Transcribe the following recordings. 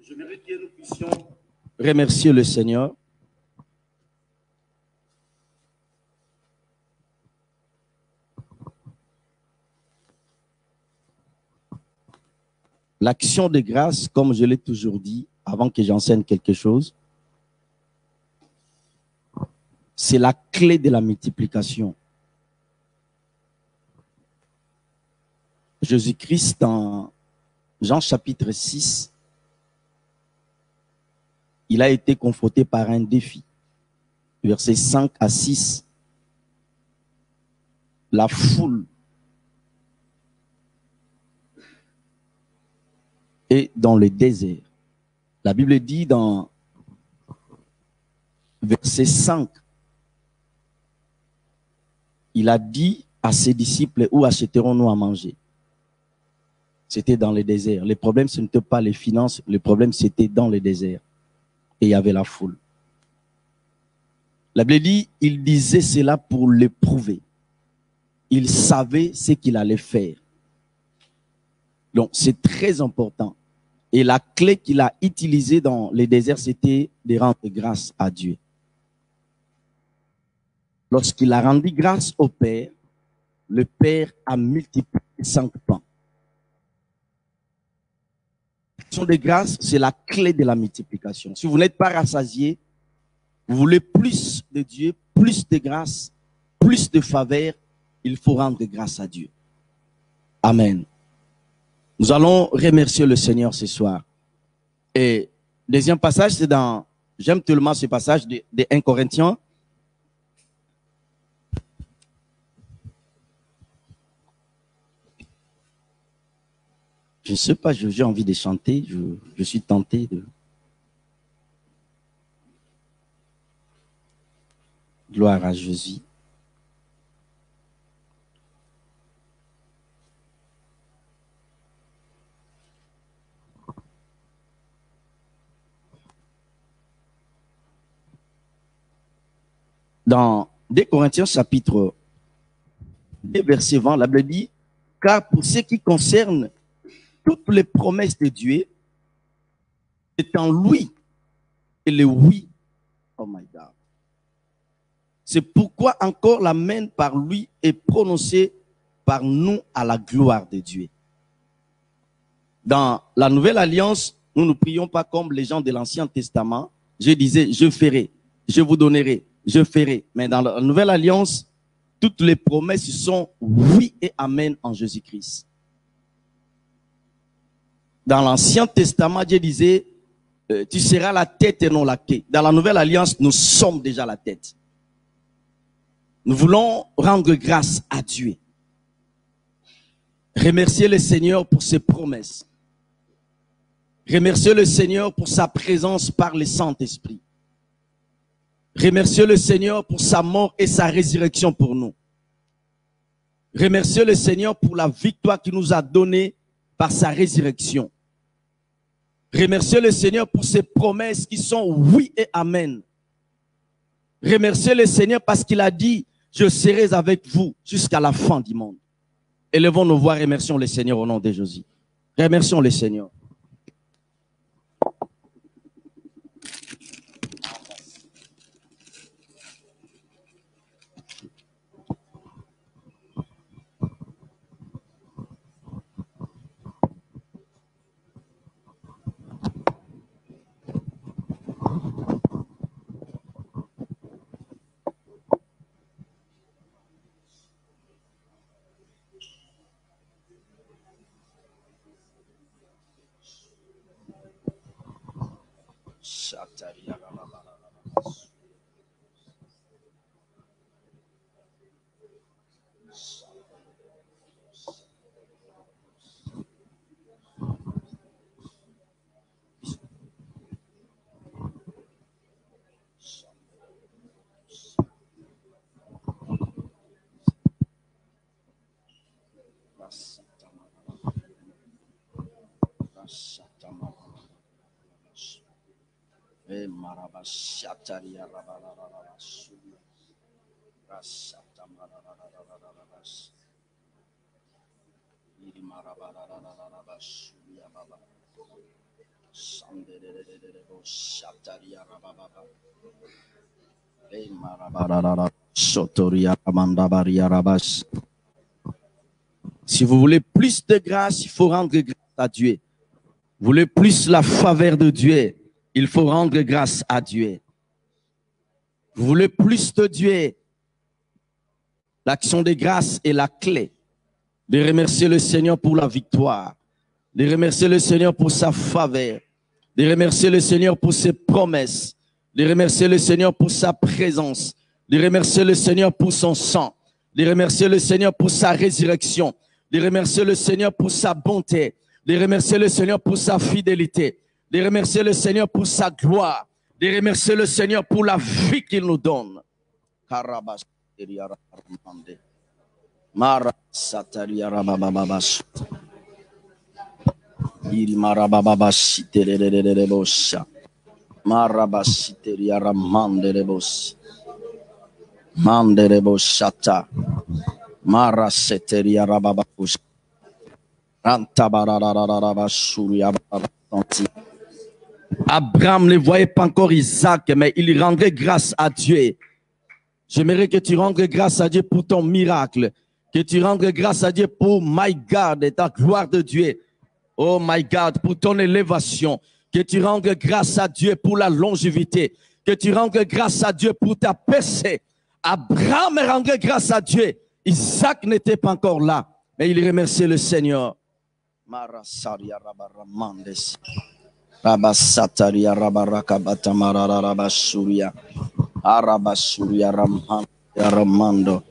J'aimerais que nous puissions remercier le Seigneur. L'action de grâce, comme je l'ai toujours dit, avant que j'enseigne quelque chose, c'est la clé de la multiplication. Jésus-Christ, dans Jean chapitre 6, il a été confronté par un défi. Versets 5 à 6. La foule est dans le désert. La Bible dit dans verset 5, il a dit à ses disciples, où achèterons-nous à manger? C'était dans le désert. Le problème, ce n'était pas les finances, le problème, c'était dans le désert. Et il y avait la foule. La Bible dit, il disait cela pour l'éprouver. Il savait ce qu'il allait faire. Donc, c'est très important. Et la clé qu'il a utilisée dans les déserts, c'était de rendre grâce à Dieu. Lorsqu'il a rendu grâce au Père, le Père a multiplié 5 pains. L'action de grâce, c'est la clé de la multiplication. Si vous n'êtes pas rassasié, vous voulez plus de Dieu, plus de grâce, plus de faveur, il faut rendre grâce à Dieu. Amen. Nous allons remercier le Seigneur ce soir. Et deuxième passage, c'est dans, j'aime tellement ce passage de 1 Corinthiens. Je ne sais pas, j'ai envie de chanter, je suis tenté de... Gloire à Jésus. Dans 2 Corinthiens chapitre 2, verset 20, la Bible dit, car pour ce qui concerne toutes les promesses de Dieu, c'est en lui et le oui. Oh my God. C'est pourquoi encore l'amen par lui est prononcé par nous à la gloire de Dieu. Dans la Nouvelle Alliance, nous ne prions pas comme les gens de l'Ancien Testament. Je disais, je ferai, je vous donnerai, je ferai. Mais dans la Nouvelle Alliance, toutes les promesses sont oui et amen en Jésus-Christ. Dans l'Ancien Testament, Dieu disait, tu seras la tête et non la queue. Dans la Nouvelle Alliance, nous sommes déjà la tête. Nous voulons rendre grâce à Dieu. Remercier le Seigneur pour ses promesses. Remercier le Seigneur pour sa présence par le Saint-Esprit. Remercier le Seigneur pour sa mort et sa résurrection pour nous. Remercier le Seigneur pour la victoire qu'il nous a donnée par sa résurrection. Remercier le Seigneur pour ses promesses qui sont oui et amen. Remercier le Seigneur parce qu'il a dit, je serai avec vous jusqu'à la fin du monde. Élevons nos voix, remercions le Seigneur au nom de Jésus. Remercions le Seigneur. Si vous voulez plus de grâce, il faut rendre grâce à Dieu. Vous voulez plus la faveur de Dieu, il faut rendre grâce à Dieu. Vous voulez plus de Dieu, l'action de grâce est la clé de remercier le Seigneur pour la victoire, de remercier le Seigneur pour sa faveur, de remercier le Seigneur pour ses promesses, de remercier le Seigneur pour sa présence, de remercier le Seigneur pour son sang, de remercier le Seigneur pour sa résurrection, de remercier le Seigneur pour sa bonté, de remercier le Seigneur pour sa fidélité, de remercier le Seigneur pour sa gloire, de remercier le Seigneur pour la vie qu'il nous donne. Abraham ne voyait pas encore Isaac, mais il rendrait grâce à Dieu. J'aimerais que tu rendes grâce à Dieu pour ton miracle, que tu rendes grâce à Dieu pour, my God, ta gloire de Dieu. Oh my God, pour ton élévation, que tu rendes grâce à Dieu pour la longévité, que tu rendes grâce à Dieu pour ta percée. Abraham rendait grâce à Dieu. Isaac n'était pas encore là, mais il remerciait le Seigneur. Rabasataria rabarakabata mararabasuria arabasuria ramando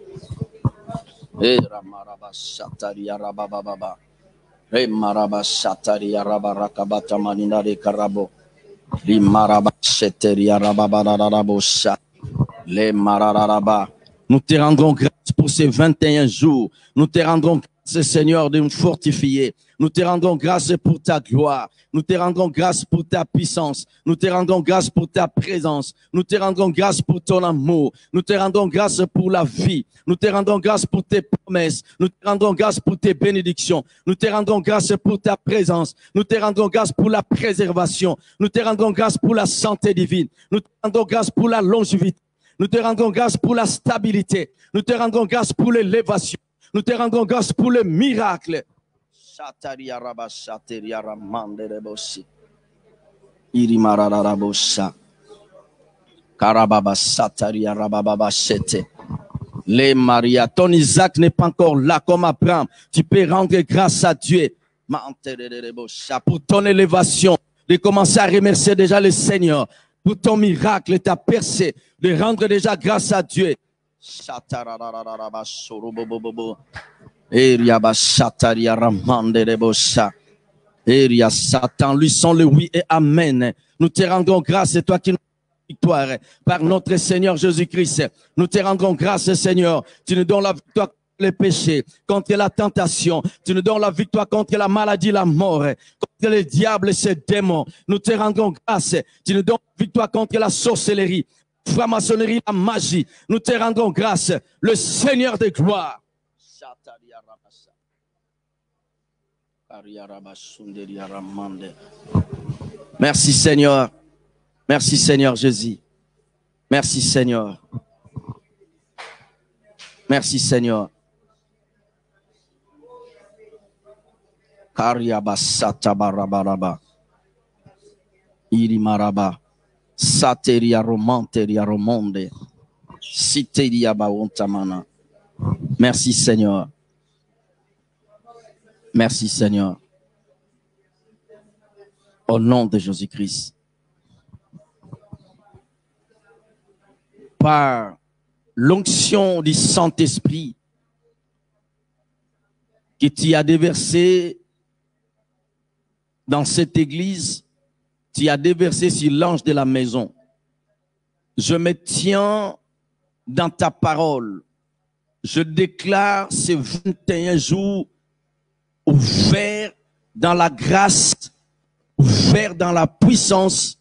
ramarabasataria rabababa remarabasataria rabarakabata maninare karabo limarabaseteria rababarabosha le mararaba. Nous te rendons grâce pour ces 21 jours. Nous te rendons grâce, Seigneur, de nous fortifier. Nous te rendons grâce pour ta gloire. Nous te rendons grâce pour ta puissance. Nous te rendons grâce pour ta présence. Nous te rendons grâce pour ton amour. Nous te rendons grâce pour la vie. Nous te rendons grâce pour tes promesses. Nous te rendons grâce pour tes bénédictions. Nous te rendons grâce pour ta présence. Nous te rendons grâce pour la préservation. Nous te rendons grâce pour la santé divine. Nous te rendons grâce pour la longévité. Nous te rendons grâce pour la stabilité. Nous te rendons grâce pour l'élévation. Nous te rendons grâce pour le miracle. Les Maria, ton Isaac n'est pas encore là comme Abraham. Tu peux rendre grâce à Dieu pour ton élévation, de commencer à remercier déjà le Seigneur pour ton miracle, ta percée, de rendre déjà grâce à Dieu. Satan, lui sont le oui et amen. Nous te rendons grâce, c'est toi qui nous donnes la victoire par notre Seigneur Jésus-Christ. Nous te rendons grâce, Seigneur. Tu nous donnes la victoire contre les péchés, contre la tentation. Tu nous donnes la victoire contre la maladie, la mort, contre le diable et ses démons. Nous te rendons grâce. Tu nous donnes la victoire contre la sorcellerie, la franc-maçonnerie, la magie. Nous te rendons grâce, le Seigneur de gloire. Merci Seigneur. Merci Seigneur Jésus. Merci Seigneur. Merci Seigneur. Kariabasata barabaraba. Irimaraba. Sateria romanteria romonde. Siteria baontamana. Merci Seigneur. Merci Seigneur. Au nom de Jésus-Christ. Par l'onction du Saint-Esprit que tu as déversé dans cette église, tu as déversé sur l'ange de la maison. Je me tiens dans ta parole. Je déclare ces 21 jours ouverts dans la grâce, ouverts dans la puissance,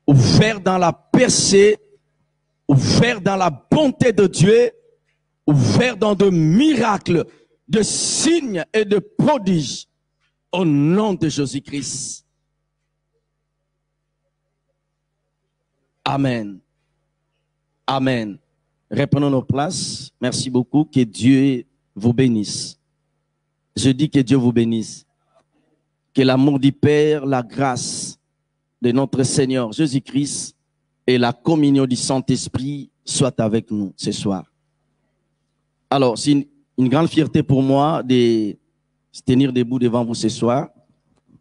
ouverts dans la percée, ouverts dans la bonté de Dieu, ouverts dans de miracles, de signes et de prodiges, au nom de Jésus-Christ. Amen. Amen. Reprenons nos places. Merci beaucoup. Que Dieu vous bénisse. Je dis que Dieu vous bénisse. Que l'amour du Père, la grâce de notre Seigneur Jésus-Christ et la communion du Saint-Esprit soient avec nous ce soir. Alors, c'est une grande fierté pour moi de se tenir debout devant vous ce soir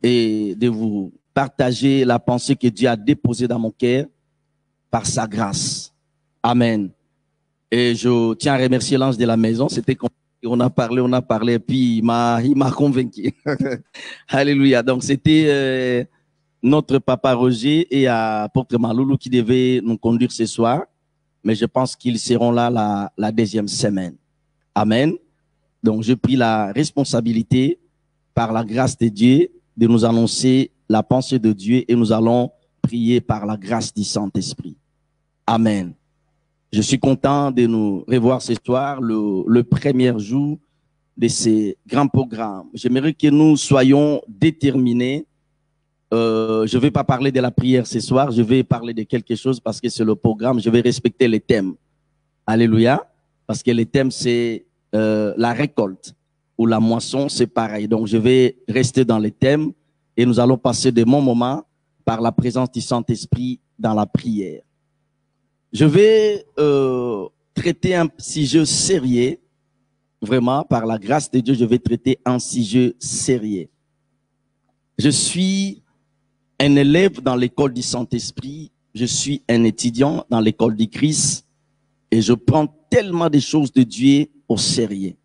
et de vous partager la pensée que Dieu a déposée dans mon cœur par sa grâce. Amen. Et je tiens à remercier l'ange de la maison. C'était on a parlé, puis il m'a convaincu. Alléluia. Donc, c'était notre papa Roger et apôtre Maloulou qui devaient nous conduire ce soir. Mais je pense qu'ils seront là la deuxième semaine. Amen. Donc, je pris la responsabilité, par la grâce de Dieu, de nous annoncer la pensée de Dieu et nous allons prier par la grâce du Saint-Esprit. Amen. Je suis content de nous revoir ce soir, le premier jour de ces grands programmes. J'aimerais que nous soyons déterminés. Je ne vais pas parler de la prière ce soir, je vais parler de quelque chose parce que c'est le programme. Je vais respecter les thèmes. Alléluia. Parce que les thèmes, c'est la récolte ou la moisson, c'est pareil. Donc, je vais rester dans les thèmes et nous allons passer de bons moments par la présence du Saint-Esprit dans la prière. Je vais traiter un sujet sérieux, vraiment, par la grâce de Dieu, je vais traiter un sujet sérieux. Je suis un élève dans l'école du Saint-Esprit, je suis un étudiant dans l'école du Christ et je prends tellement de choses de Dieu au sérieux.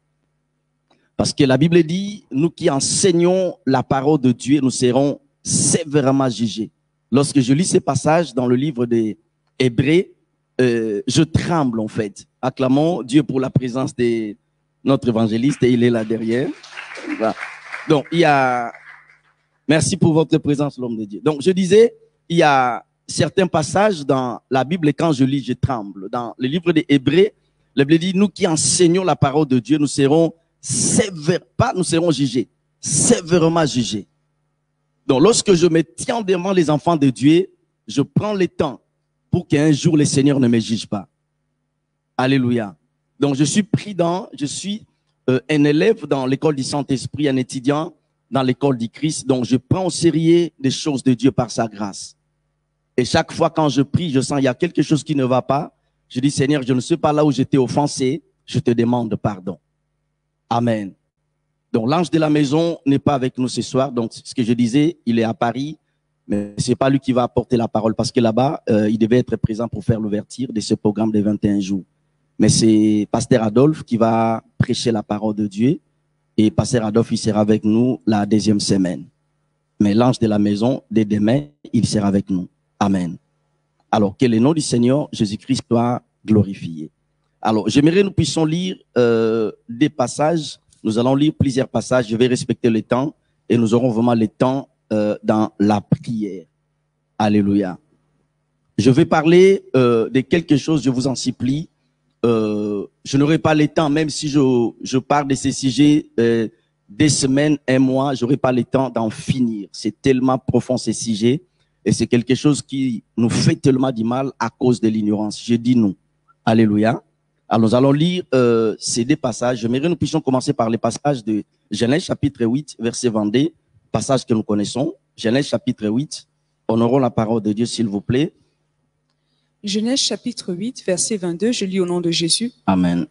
Parce que la Bible dit, nous qui enseignons la parole de Dieu, nous serons sévèrement jugés. Lorsque je lis ces passages dans le livre des Hébreux, je tremble en fait. Acclamons Dieu pour la présence de notre évangéliste et il est là derrière. Voilà. Donc, merci pour votre présence, l'homme de Dieu. Donc, je disais, il y a certains passages dans la Bible et quand je lis, je tremble. Dans le livre des Hébreux, la Bible dit, nous qui enseignons la parole de Dieu, nous serons nous serons jugés, sévèrement jugés. Donc, lorsque je me tiens devant les enfants de Dieu, je prends le temps pour qu'un jour le Seigneur ne me juge pas. Alléluia. Donc, je suis prudent, je suis un élève dans l'école du Saint-Esprit, un étudiant dans l'école du Christ. Donc, je prends au sérieux les choses de Dieu par sa grâce. Et chaque fois quand je prie, je sens qu'il y a quelque chose qui ne va pas. Je dis, Seigneur, je ne sais pas là où j'étais offensé, je te demande pardon. Amen. Donc, l'ange de la maison n'est pas avec nous ce soir. Donc, ce que je disais, il est à Paris, mais c'est pas lui qui va apporter la parole parce que là-bas, il devait être présent pour faire l'ouverture de ce programme de 21 jours. Mais c'est Pasteur Adolphe qui va prêcher la parole de Dieu et Pasteur Adolphe, il sera avec nous la deuxième semaine. Mais l'ange de la maison, dès demain, il sera avec nous. Amen. Alors, que le nom du Seigneur Jésus-Christ soit glorifié. Alors, j'aimerais que nous puissions lire des passages. Nous allons lire plusieurs passages. Je vais respecter le temps et nous aurons vraiment le temps dans la prière. Alléluia. Je vais parler de quelque chose, je vous en supplie. Je n'aurai pas le temps, même si je parle de ces sujets des semaines, un mois, je n'aurai pas le temps d'en finir. C'est tellement profond ces sujets et c'est quelque chose qui nous fait tellement du mal à cause de l'ignorance. Je dis nous. Alléluia. Alors, nous allons lire ces deux passages. J'aimerais que nous puissions commencer par les passages de Genèse chapitre 8, verset 22, passage que nous connaissons. Genèse chapitre 8. Honorons la parole de Dieu, s'il vous plaît. Genèse chapitre 8, verset 22, je lis au nom de Jésus. Amen.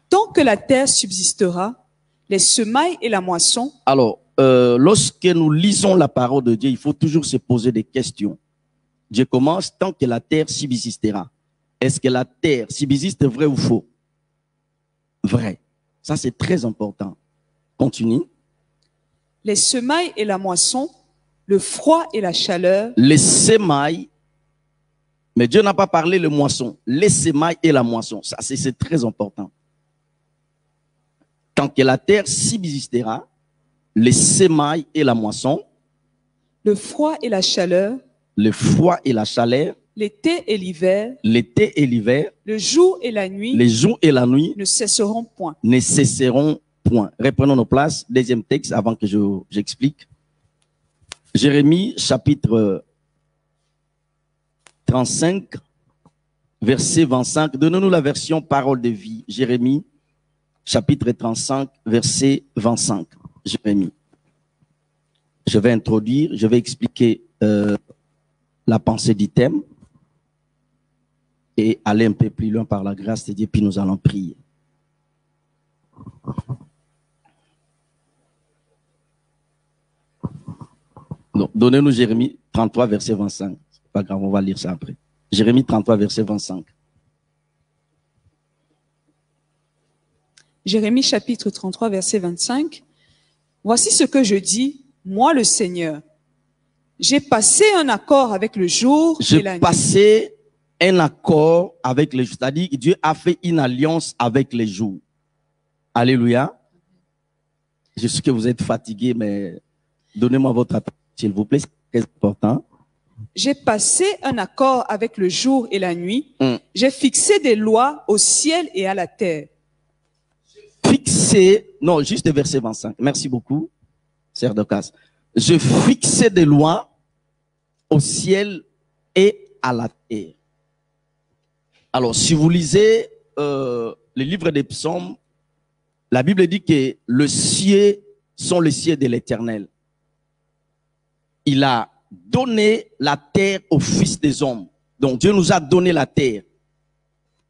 Tant que la terre subsistera, les semailles et la moisson. Alors, lorsque nous lisons la parole de Dieu, il faut toujours se poser des questions. Dieu commence tant que la terre subsistera. Est-ce que la terre subsiste, vrai ou faux? Vrai. Ça, c'est très important. Continue. Les semailles et la moisson, le froid et la chaleur. Les semailles, mais Dieu n'a pas parlé le moisson. Les semailles et la moisson. Ça, c'est très important. Tant que la terre subsistera, les semailles et la moisson. Le froid et la chaleur. Le froid et la chaleur. L'été et l'hiver. L'été et l'hiver. Le jour et la nuit. Les jours et la nuit. Ne cesseront point. Ne cesseront point. Reprenons nos places. Deuxième texte avant que j'explique. Jérémie chapitre 35, verset 25. Donnez-nous la version parole de vie. Jérémie, chapitre 35, verset 25. Jérémie. Je vais introduire, je vais expliquer la pensée du thème et aller un peu plus loin par la grâce de Dieu, puis nous allons prier. Donnez-nous Jérémie 33, verset 25. C'est pas grave, on va lire ça après. Jérémie 33, verset 25. Jérémie chapitre 33, verset 25. Voici ce que je dis, moi le Seigneur. J'ai passé un accord avec le jour et la nuit. J'ai passé un accord avec les jours. C'est-à-dire que Dieu a fait une alliance avec les jours. Alléluia. Je sais que vous êtes fatigués, mais donnez-moi votre attention, s'il vous plaît. C'est très important. J'ai passé un accord avec le jour et la nuit. J'ai fixé des lois au ciel et à la terre. Fixé, non, juste le verset 25. Merci beaucoup, Sœur Docas. Je fixais des lois au ciel et à la terre. Alors, si vous lisez le livre des psaumes, la Bible dit que le ciel sont les cieux de l'Éternel. Il a donné la terre aux fils des hommes. Donc, Dieu nous a donné la terre.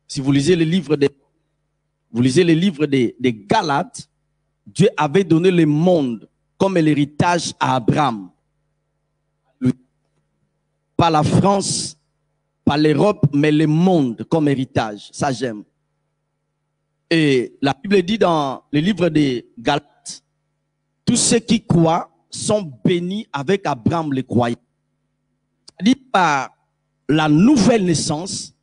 Si vous lisez le livre des Galates, Dieu avait donné le monde comme l'héritage à Abraham. Pas la France, pas l'Europe, mais le monde comme héritage. Ça, j'aime. Et la Bible dit dans le livre des Galates, tous ceux qui croient sont bénis avec Abraham le croyant. C'est-à-dire par la nouvelle naissance,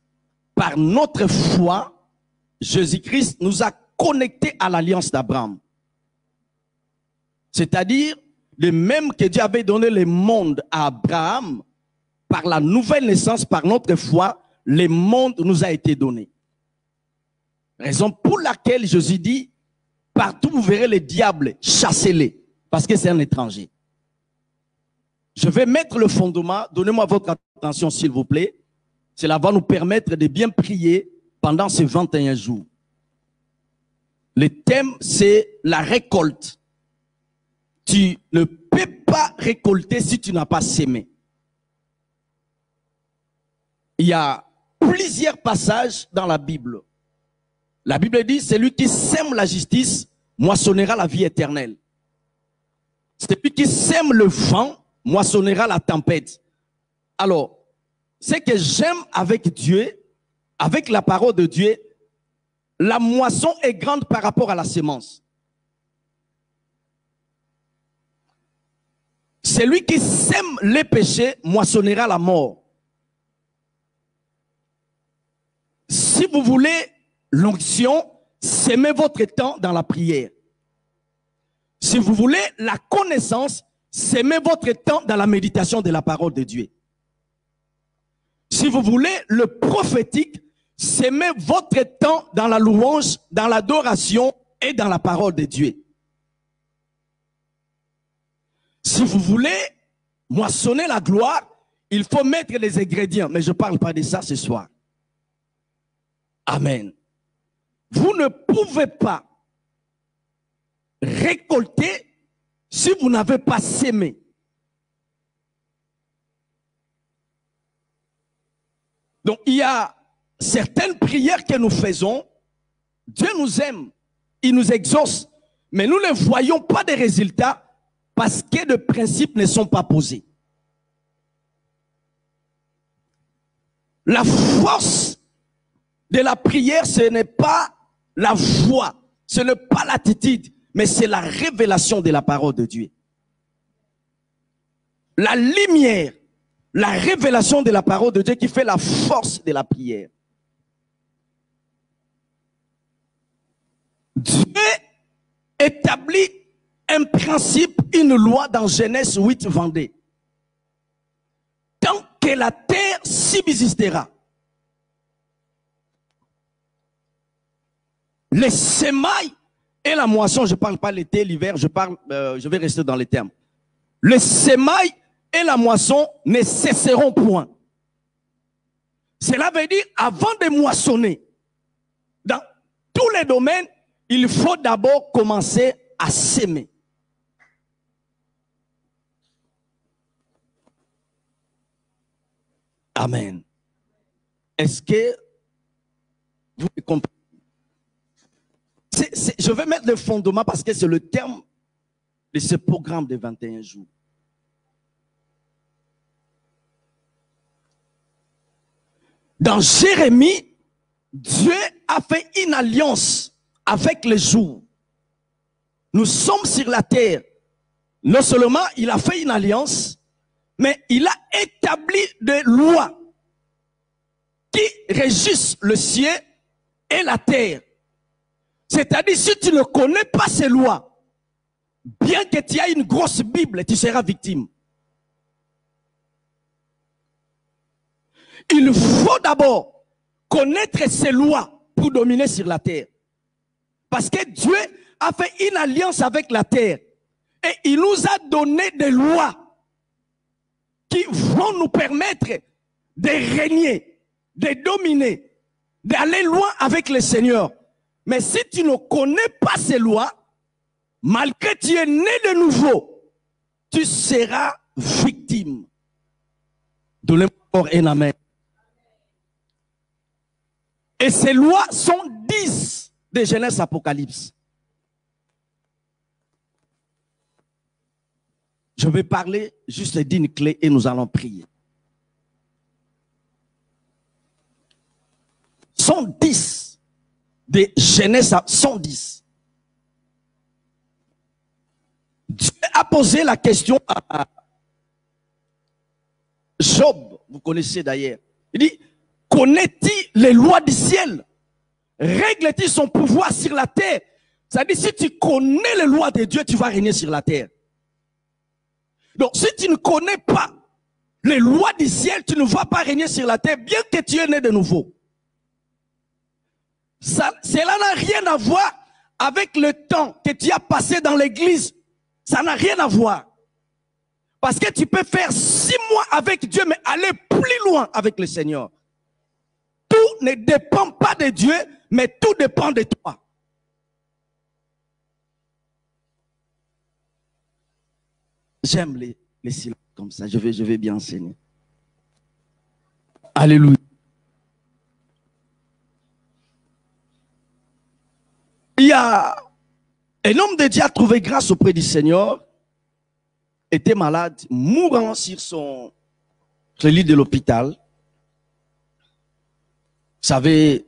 par notre foi, Jésus-Christ nous a connectés à l'alliance d'Abraham. C'est-à-dire, le même que Dieu avait donné le monde à Abraham, par la nouvelle naissance, par notre foi, le monde nous a été donné. Raison pour laquelle Jésus dit, partout vous verrez les diables, chassez-les, parce que c'est un étranger. Je vais mettre le fondement, donnez-moi votre attention s'il vous plaît. Cela va nous permettre de bien prier pendant ces 21 jours. Le thème, c'est la récolte. Tu ne peux pas récolter si tu n'as pas sémé. Il y a plusieurs passages dans la Bible. La Bible dit, celui qui sème la justice moissonnera la vie éternelle. Celui qui sème le vent moissonnera la tempête. Alors, ce que j'aime avec Dieu, avec la parole de Dieu, la moisson est grande par rapport à la semence. Celui qui sème les péchés moissonnera la mort. Si vous voulez l'onction, semez votre temps dans la prière. Si vous voulez la connaissance, semez votre temps dans la méditation de la parole de Dieu. Si vous voulez le prophétique, semez votre temps dans la louange, dans l'adoration et dans la parole de Dieu. Si vous voulez moissonner la gloire, il faut mettre les ingrédients. Mais je ne parle pas de ça ce soir. Amen. Vous ne pouvez pas récolter si vous n'avez pas sémé. Donc, il y a certaines prières que nous faisons. Dieu nous aime, il nous exauce, mais nous ne voyons pas de résultats parce que les principes ne sont pas posés. La force de la prière, ce n'est pas la voix, ce n'est pas l'attitude, mais c'est la révélation de la parole de Dieu. La lumière, la révélation de la parole de Dieu qui fait la force de la prière. Dieu établit un principe, une loi dans Genèse 8, 22. Tant que la terre subsistera, les semailles et la moisson, je ne parle pas l'été, l'hiver, je vais rester dans les termes. Les semailles et la moisson ne cesseront point. Cela veut dire, avant de moissonner, dans tous les domaines, il faut d'abord commencer à s'aimer. Amen. Est-ce que vous comprenez? Je vais mettre le fondement parce que c'est le terme de ce programme de 21 jours. Dans Jérémie, Dieu a fait une alliance avec les jours. Nous sommes sur la terre. Non seulement il a fait une alliance, mais il a établi des lois qui régissent le ciel et la terre. C'est-à-dire, si tu ne connais pas ces lois, bien que tu aies une grosse Bible, tu seras victime. Il faut d'abord connaître ces lois pour dominer sur la terre. Parce que Dieu a fait une alliance avec la terre. Et il nous a donné des lois qui vont nous permettre de régner, de dominer, d'aller loin avec le Seigneur. Mais si tu ne connais pas ces lois, malgré que tu es né de nouveau, tu seras victime. Donnez-moi encore un amen. Et ces lois sont 10 de Genèse Apocalypse. Je vais parler juste d'une clé et nous allons prier. Sont 10 de Genèse 110. Dieu a posé la question à Job, vous connaissez d'ailleurs. Il dit, connaît-il les lois du ciel? Règle-t-il son pouvoir sur la terre? C'est-à-dire, si tu connais les lois de Dieu, tu vas régner sur la terre. Donc, si tu ne connais pas les lois du ciel, tu ne vas pas régner sur la terre, bien que tu es né de nouveau. Cela n'a rien à voir avec le temps que tu as passé dans l'église. Ça n'a rien à voir. Parce que tu peux faire 6 mois avec Dieu, mais aller plus loin avec le Seigneur. Tout ne dépend pas de Dieu, mais tout dépend de toi. J'aime les silences comme ça. Je vais bien enseigner. Alléluia. Il y a un homme de Dieu a trouvé grâce auprès du Seigneur, était malade, mourant sur le lit de l'hôpital. Vous savez,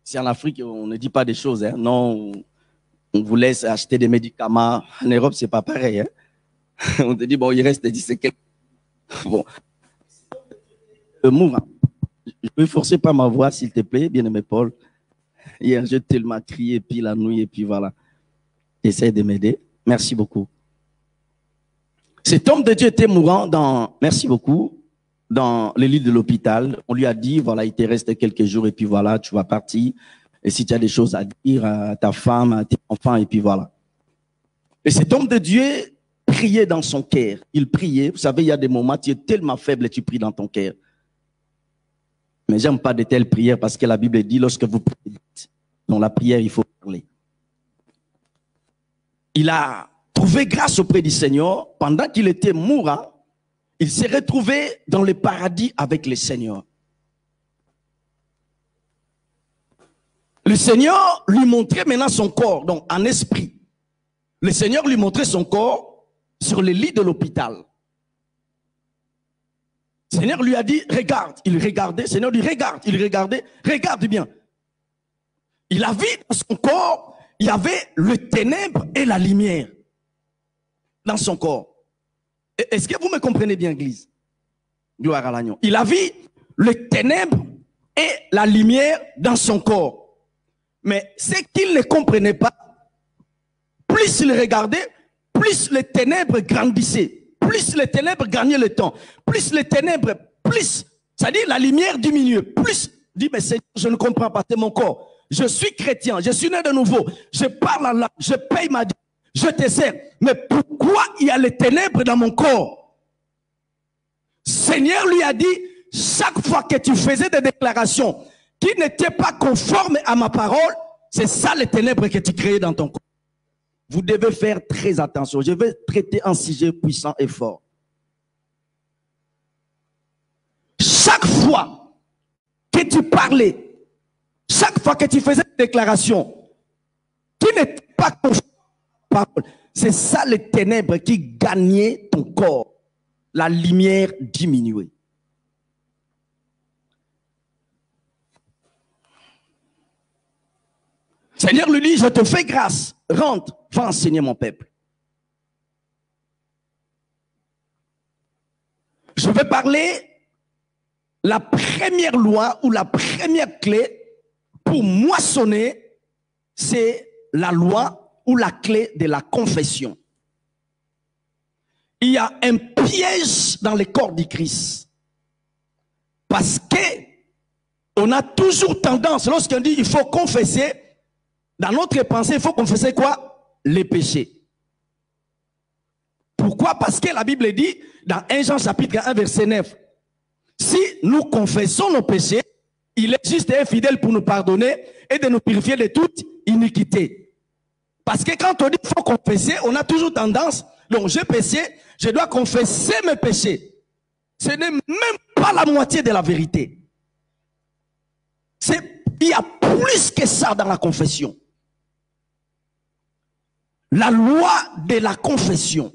c'est en Afrique, on ne dit pas des choses. Hein. Non, on vous laisse acheter des médicaments. En Europe, c'est pas pareil. Hein. On te dit, bon, il reste 10 secondes. Bon. Mourant. Je peux forcer pas ma voix, s'il te plaît, bien-aimé Paul. Hier, j'ai tellement crié, puis la nuit, et puis voilà. Essaye de m'aider. Merci beaucoup. Cet homme de Dieu était mourant merci beaucoup, dans le lit de l'hôpital. On lui a dit, voilà, il te reste quelques jours, et puis voilà, tu vas partir. Et si tu as des choses à dire à ta femme, à tes enfants, et puis voilà. Et cet homme de Dieu priait dans son cœur. Il priait. Vous savez, il y a des moments, tu es tellement faible et tu pries dans ton cœur. Mais j'aime pas de telles prières parce que la Bible dit, lorsque vous priez, dans la prière, il faut parler. Il a trouvé grâce auprès du Seigneur. Pendant qu'il était mourant, il s'est retrouvé dans le paradis avec le Seigneur. Le Seigneur lui montrait maintenant son corps, donc en esprit. Le Seigneur lui montrait son corps sur le lit de l'hôpital. Le Seigneur lui a dit, regarde. Il regardait. Le Seigneur lui regarde. Il regardait. Regarde bien. Il a vu dans son corps, il y avait le ténèbre et la lumière. Dans son corps. Est-ce que vous me comprenez bien, Église? Gloire à l'agneau. Il a vu le ténèbre et la lumière dans son corps. Mais ce qu'il ne comprenait pas, plus il regardait, plus les ténèbres grandissaient. Plus les ténèbres gagnaient le temps. Plus les ténèbres, c'est-à-dire la lumière diminuait. Plus, dit, mais Seigneur, je ne comprends pas, c'est mon corps. Je suis chrétien, je suis né de nouveau. Je parle en langue, je paye ma dîme, je te sers. Mais pourquoi il y a les ténèbres dans mon corps? Seigneur lui a dit, chaque fois que tu faisais des déclarations qui n'étaient pas conformes à ma parole, c'est ça les ténèbres que tu créais dans ton corps. Vous devez faire très attention. Je vais traiter un sujet puissant et fort. Chaque fois que tu parlais, chaque fois que tu faisais des déclarations qui n'étaient pas conformes à la parole, c'est ça les ténèbres qui gagnaient ton corps. La lumière diminuait. Seigneur lui dit, je te fais grâce, rentre, va enseigner mon peuple. Je vais parler la première loi ou la première clé pour moissonner, c'est la loi ou la clé de la confession. Il y a un piège dans le corps du Christ. Parce que on a toujours tendance, lorsqu'on dit il faut confesser, dans notre pensée, il faut confesser quoi? Les péchés. Pourquoi? Parce que la Bible dit, dans 1 Jean chapitre 1 verset 9, si nous confessons nos péchés, il est juste et fidèle pour nous pardonner et de nous purifier de toute iniquité. Parce que quand on dit qu'il faut confesser, on a toujours tendance, donc j'ai péché, je dois confesser mes péchés. Ce n'est même pas la moitié de la vérité. Il y a plus que ça dans la confession. La loi de la confession.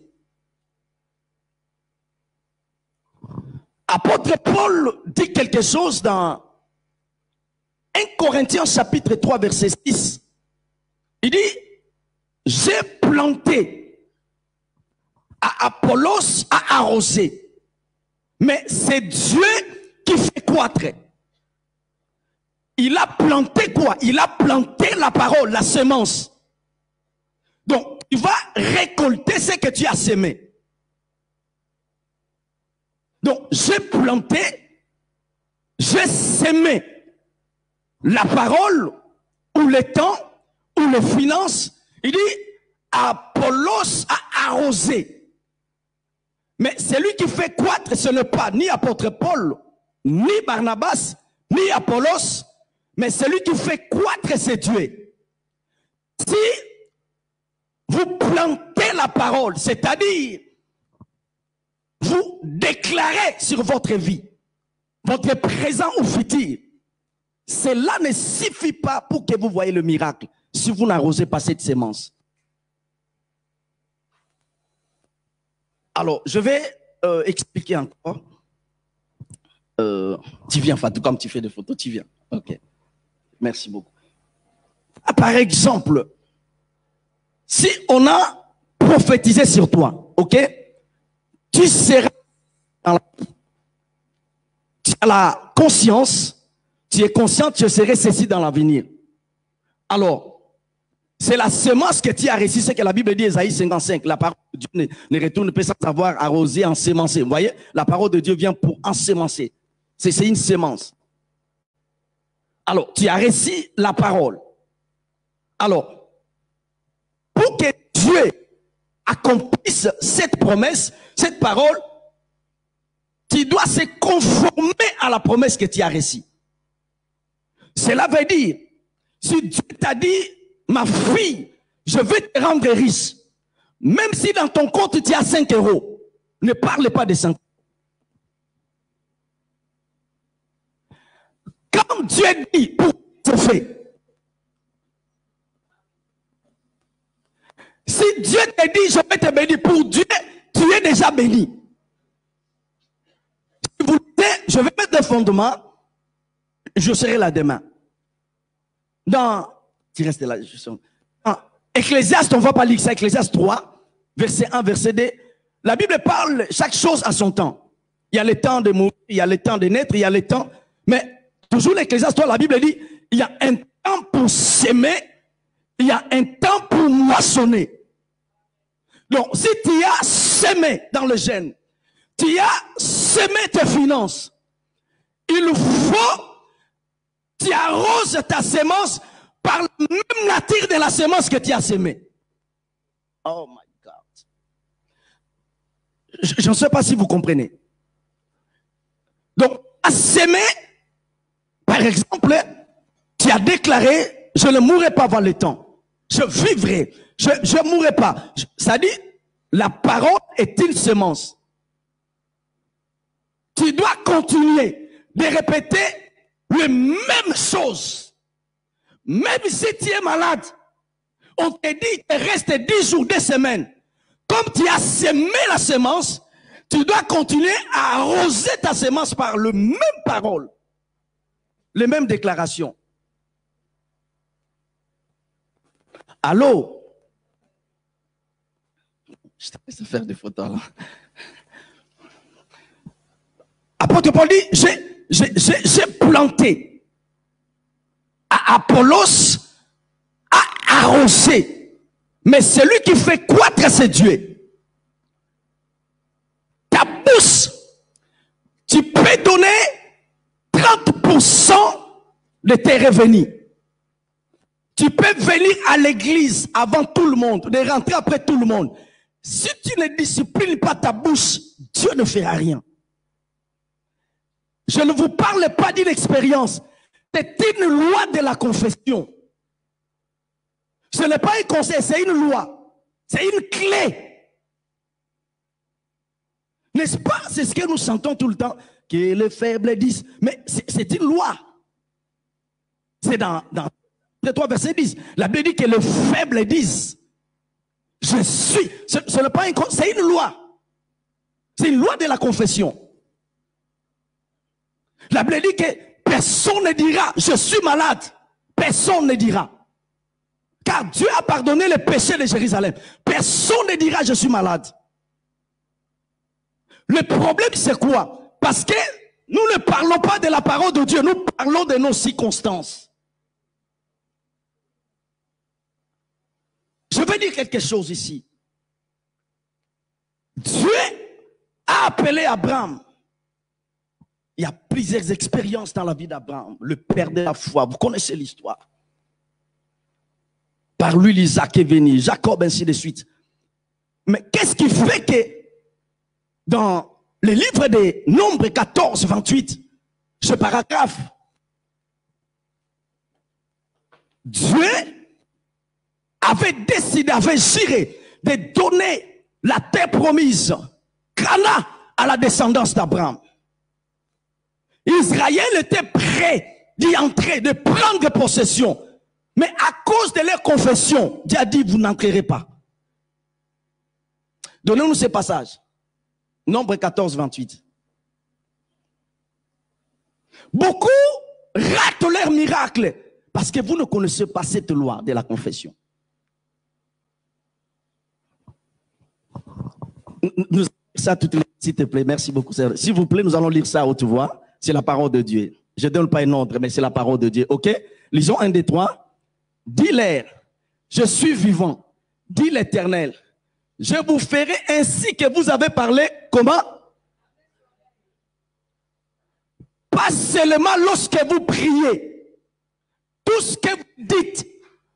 Apôtre Paul dit quelque chose dans 1 Corinthiens chapitre 3 verset 6. Il dit, j'ai planté, à Apollos a arrosé, mais c'est Dieu qui fait croître. Il a planté quoi? Il a planté la parole, la semence. Donc, tu vas récolter ce que tu as semé. Donc, j'ai planté, j'ai semé la parole, ou le temps, ou les finances. Il dit, Apollos a arrosé. Mais celui qui fait croître, ce n'est pas ni apôtre Paul, ni Barnabas, ni Apollos, mais celui qui fait croître, c'est Dieu. Si vous plantez la parole, c'est-à-dire vous déclarez sur votre vie, votre présent ou futur, cela ne suffit pas pour que vous voyez le miracle si vous n'arrosez pas cette sémence. Alors, je vais expliquer encore. Tu viens, Fatou, comme tu fais des photos, tu viens. Ok. Merci beaucoup. Ah, par exemple, si on a prophétisé sur toi, ok, tu seras dans tu as la conscience, tu es conscient que je serai ceci dans l'avenir. Alors, c'est la semence que tu as reçue, c'est que la Bible dit, Ésaïe 55, la parole de Dieu ne retourne pas sans avoir arrosé, ensemencé. Vous voyez, la parole de Dieu vient pour ensemencer. C'est une semence. Alors, tu as reçu la parole. Alors, pour que Dieu accomplisse cette promesse, cette parole, tu dois se conformer à la promesse que tu as reçue. Cela veut dire, si Dieu t'a dit, ma fille, je vais te rendre riche, même si dans ton compte tu as 5 euros, ne parle pas de 5 euros. Quand Dieu dit, pour c'est fait. Si Dieu te dit, je vais te bénir, pour Dieu, tu es déjà béni. Si vous dites, je vais mettre des fondements, je serai là demain. Tu restes là. Dans Ecclésiaste, on ne va pas lire ça, Ecclésiaste 3, verset 1, verset 2. La Bible parle chaque chose à son temps. Il y a le temps de mourir, il y a le temps de naître, il y a le temps. Mais toujours l'Ecclésiaste 3, la Bible dit, il y a un temps pour s'aimer, il y a un temps pour moissonner. Donc, si tu as semé dans le gène, tu as semé tes finances, il faut, tu arroses ta semence par la même nature de la semence que tu as semée. Oh my God. Je ne sais pas si vous comprenez. Donc, as sémé, par exemple, tu as déclaré, je ne mourrai pas avant le temps. Je vivrai, je ne mourrai pas. Ça dit, la parole est une semence. Tu dois continuer de répéter les mêmes choses. Même si tu es malade, on te dit qu'il reste 10 jours, 2 semaines. Comme tu as semé la semence, tu dois continuer à arroser ta semence par les mêmes paroles, les mêmes déclarations. Allô? Je te laisse faire des photos là. Apôtre Paul dit, j'ai planté. Apollos a arrosé. Mais celui qui fait croître, c'est Dieu. Ta bouche, tu peux donner 30% de tes revenus. Tu peux venir à l'église avant tout le monde, de rentrer après tout le monde. Si tu ne disciplines pas ta bouche, Dieu ne fera rien. Je ne vous parle pas d'une expérience. C'est une loi de la confession. Ce n'est pas un conseil, c'est une loi. C'est une clé. N'est-ce pas? C'est ce que nous sentons tout le temps. Que les faibles disent. Mais c'est une loi. C'est dans 3 verset 10. La Bible dit que les faibles disent. Je suis. Ce n'est pas un conseil, c'est une loi. C'est une loi de la confession. La Bible dit que personne ne dira, je suis malade. Personne ne dira. Car Dieu a pardonné les péchés de Jérusalem. Personne ne dira, je suis malade. Le problème, c'est quoi? Parce que nous ne parlons pas de la parole de Dieu, nous parlons de nos circonstances. Je vais dire quelque chose ici. Dieu a appelé Abraham. Il y a plusieurs expériences dans la vie d'Abraham. Le père de la foi, vous connaissez l'histoire. Par lui, Isaac est venu, Jacob, ainsi de suite. Mais qu'est-ce qui fait que dans le livre des Nombres 14, 28, ce paragraphe, Dieu avait décidé, avait juré de donner la terre promise, Cana, à la descendance d'Abraham. Israël était prêt d'y entrer, de prendre possession. Mais à cause de leur confession, Dieu a dit, vous n'entrerez pas. Donnez-nous ce passage. Nombre 14, 28. Beaucoup ratent leur miracle parce que vous ne connaissez pas cette loi de la confession. Nous ça tout s'il te plaît, merci beaucoup. S'il vous plaît, nous allons lire ça à haute voix. C'est la parole de Dieu. Je ne donne pas un ordre, mais c'est la parole de Dieu. Ok? Lisons 1, 2, 3. Dis-leur, je suis vivant, dit l'Éternel. Je vous ferai ainsi que vous avez parlé. Comment? Pas seulement lorsque vous priez. Tout ce que vous dites,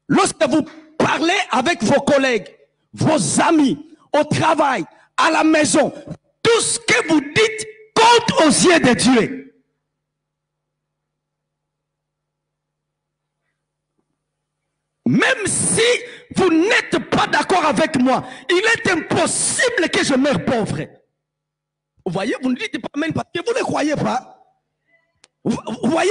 lorsque vous parlez avec vos collègues, vos amis, au travail, à la maison, tout ce que vous dites compte aux yeux de Dieu. Même si vous n'êtes pas d'accord avec moi, il est impossible que je meure pauvre. Vous voyez, vous ne dites pas même parce que vous ne croyez pas. Vous voyez,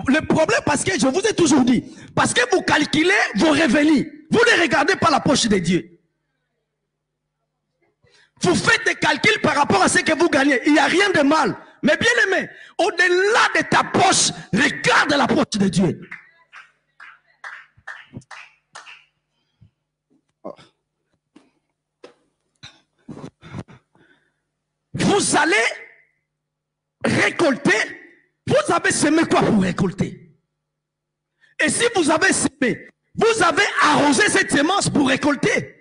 le problème, parce que je vous ai toujours dit, parce que vous calculez vos revenus, vous ne regardez pas la poche de Dieu. Vous faites des calculs par rapport à ce que vous gagnez. Il n'y a rien de mal. Mais bien aimé, au-delà de ta poche, regarde la poche de Dieu. Vous allez récolter. Vous avez semé quoi pour récolter? Et si vous avez semé, vous avez arrosé cette semence pour récolter.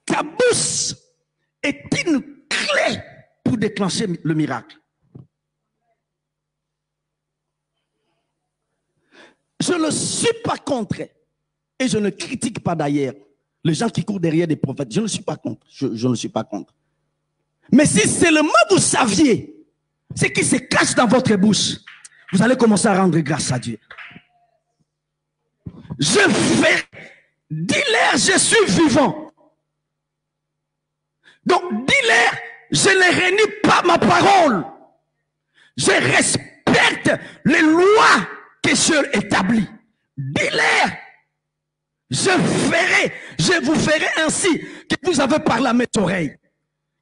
Ta bouche est une clé pour déclencher le miracle. Je ne suis pas contre et je ne critique pas d'ailleurs Les gens qui courent derrière des prophètes, je ne suis pas contre. Je ne suis pas contre. Mais si seulement vous saviez ce qui se cache dans votre bouche, vous allez commencer à rendre grâce à Dieu. Je fais, dis-leur, je suis vivant. Donc, dis-leur, je ne renie pas ma parole. Je respecte les lois que Dieu établit. Dis-leur, je vous ferai ainsi que vous avez parlé à mes oreilles.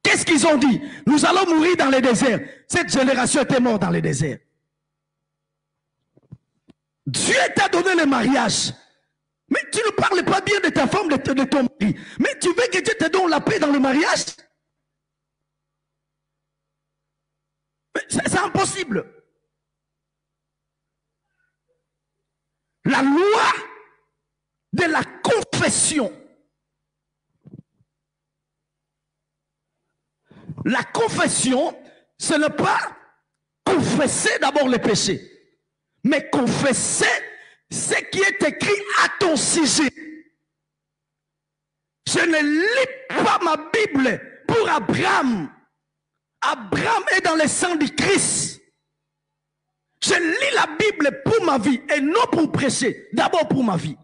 Qu'est-ce qu'ils ont dit? Nous allons mourir dans le désert. Cette génération était morte dans le désert. Dieu t'a donné le mariage. Mais tu ne parles pas bien de ta femme, de ton mari. Mais tu veux que Dieu te donne la paix dans le mariage? C'est impossible. La loi de la confession. La confession, ce n'est pas confesser d'abord les péchés, mais confesser ce qui est écrit à ton sujet. Je ne lis pas ma Bible pour Abraham. Abraham est dans le sang du Christ. Je lis la Bible pour ma vie et non pour prêcher, d'abord pour ma vie.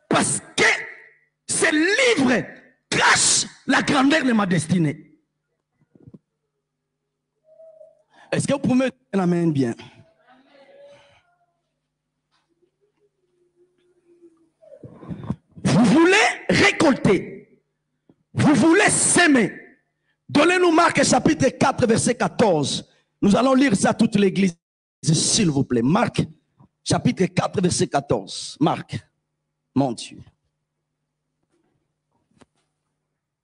Parce que ce livre cache la grandeur de ma destinée. Est-ce que vous pouvez mettre la main bien? Vous voulez récolter. Vous voulez s'aimer. Donnez-nous Marc chapitre 4 verset 14. Nous allons lire ça à toute l'église, s'il vous plaît. Marc chapitre 4 verset 14. Marc. Mon Dieu.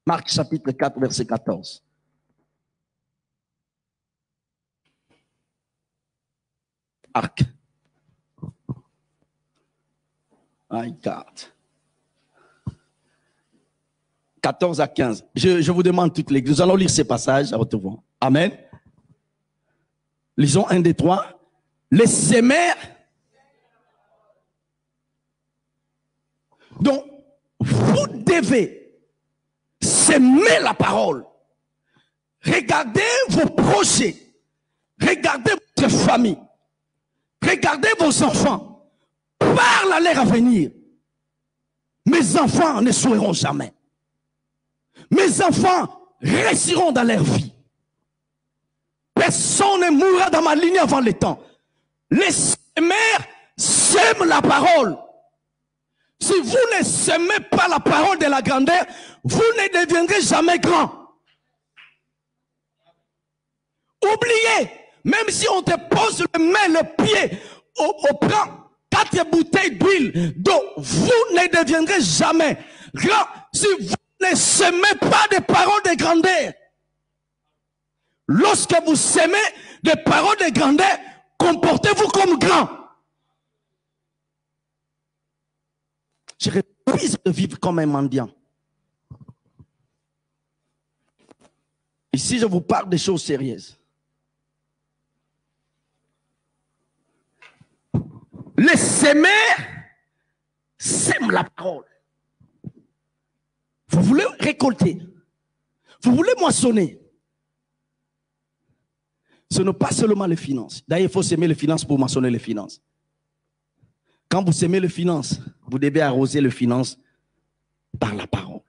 Marc chapitre 4, verset 14. Marc. My God. 14 à 15. Je vous demande toute l'église. Nous allons lire ces passages à haute voix. Amen. Lisons 1, 2, 3. Les sémères. Donc, vous devez s'aimer la parole. Regardez vos projets. Regardez votre famille. Regardez vos enfants. Parle à leur avenir. Mes enfants ne souilleront jamais. Mes enfants réussiront dans leur vie. Personne ne mourra dans ma ligne avant le temps. Les sémères sèment la parole. Si vous ne semez pas la parole de la grandeur, vous ne deviendrez jamais grand. Oubliez, même si on te pose le main, le pied, on prend 4 bouteilles d'huile d'eau, vous ne deviendrez jamais grand si vous ne semez pas des paroles de grandeur. Lorsque vous semez des paroles de grandeur, comportez-vous comme grand. Je refuse de vivre comme un mendiant. Ici, je vous parle des choses sérieuses. Les sémères sèment la parole. Vous voulez récolter. Vous voulez moissonner. Ce n'est pas seulement les finances. D'ailleurs, il faut s'aimer les finances pour moissonner les finances. Quand vous semez les finances, vous devez arroser les finances par la parole.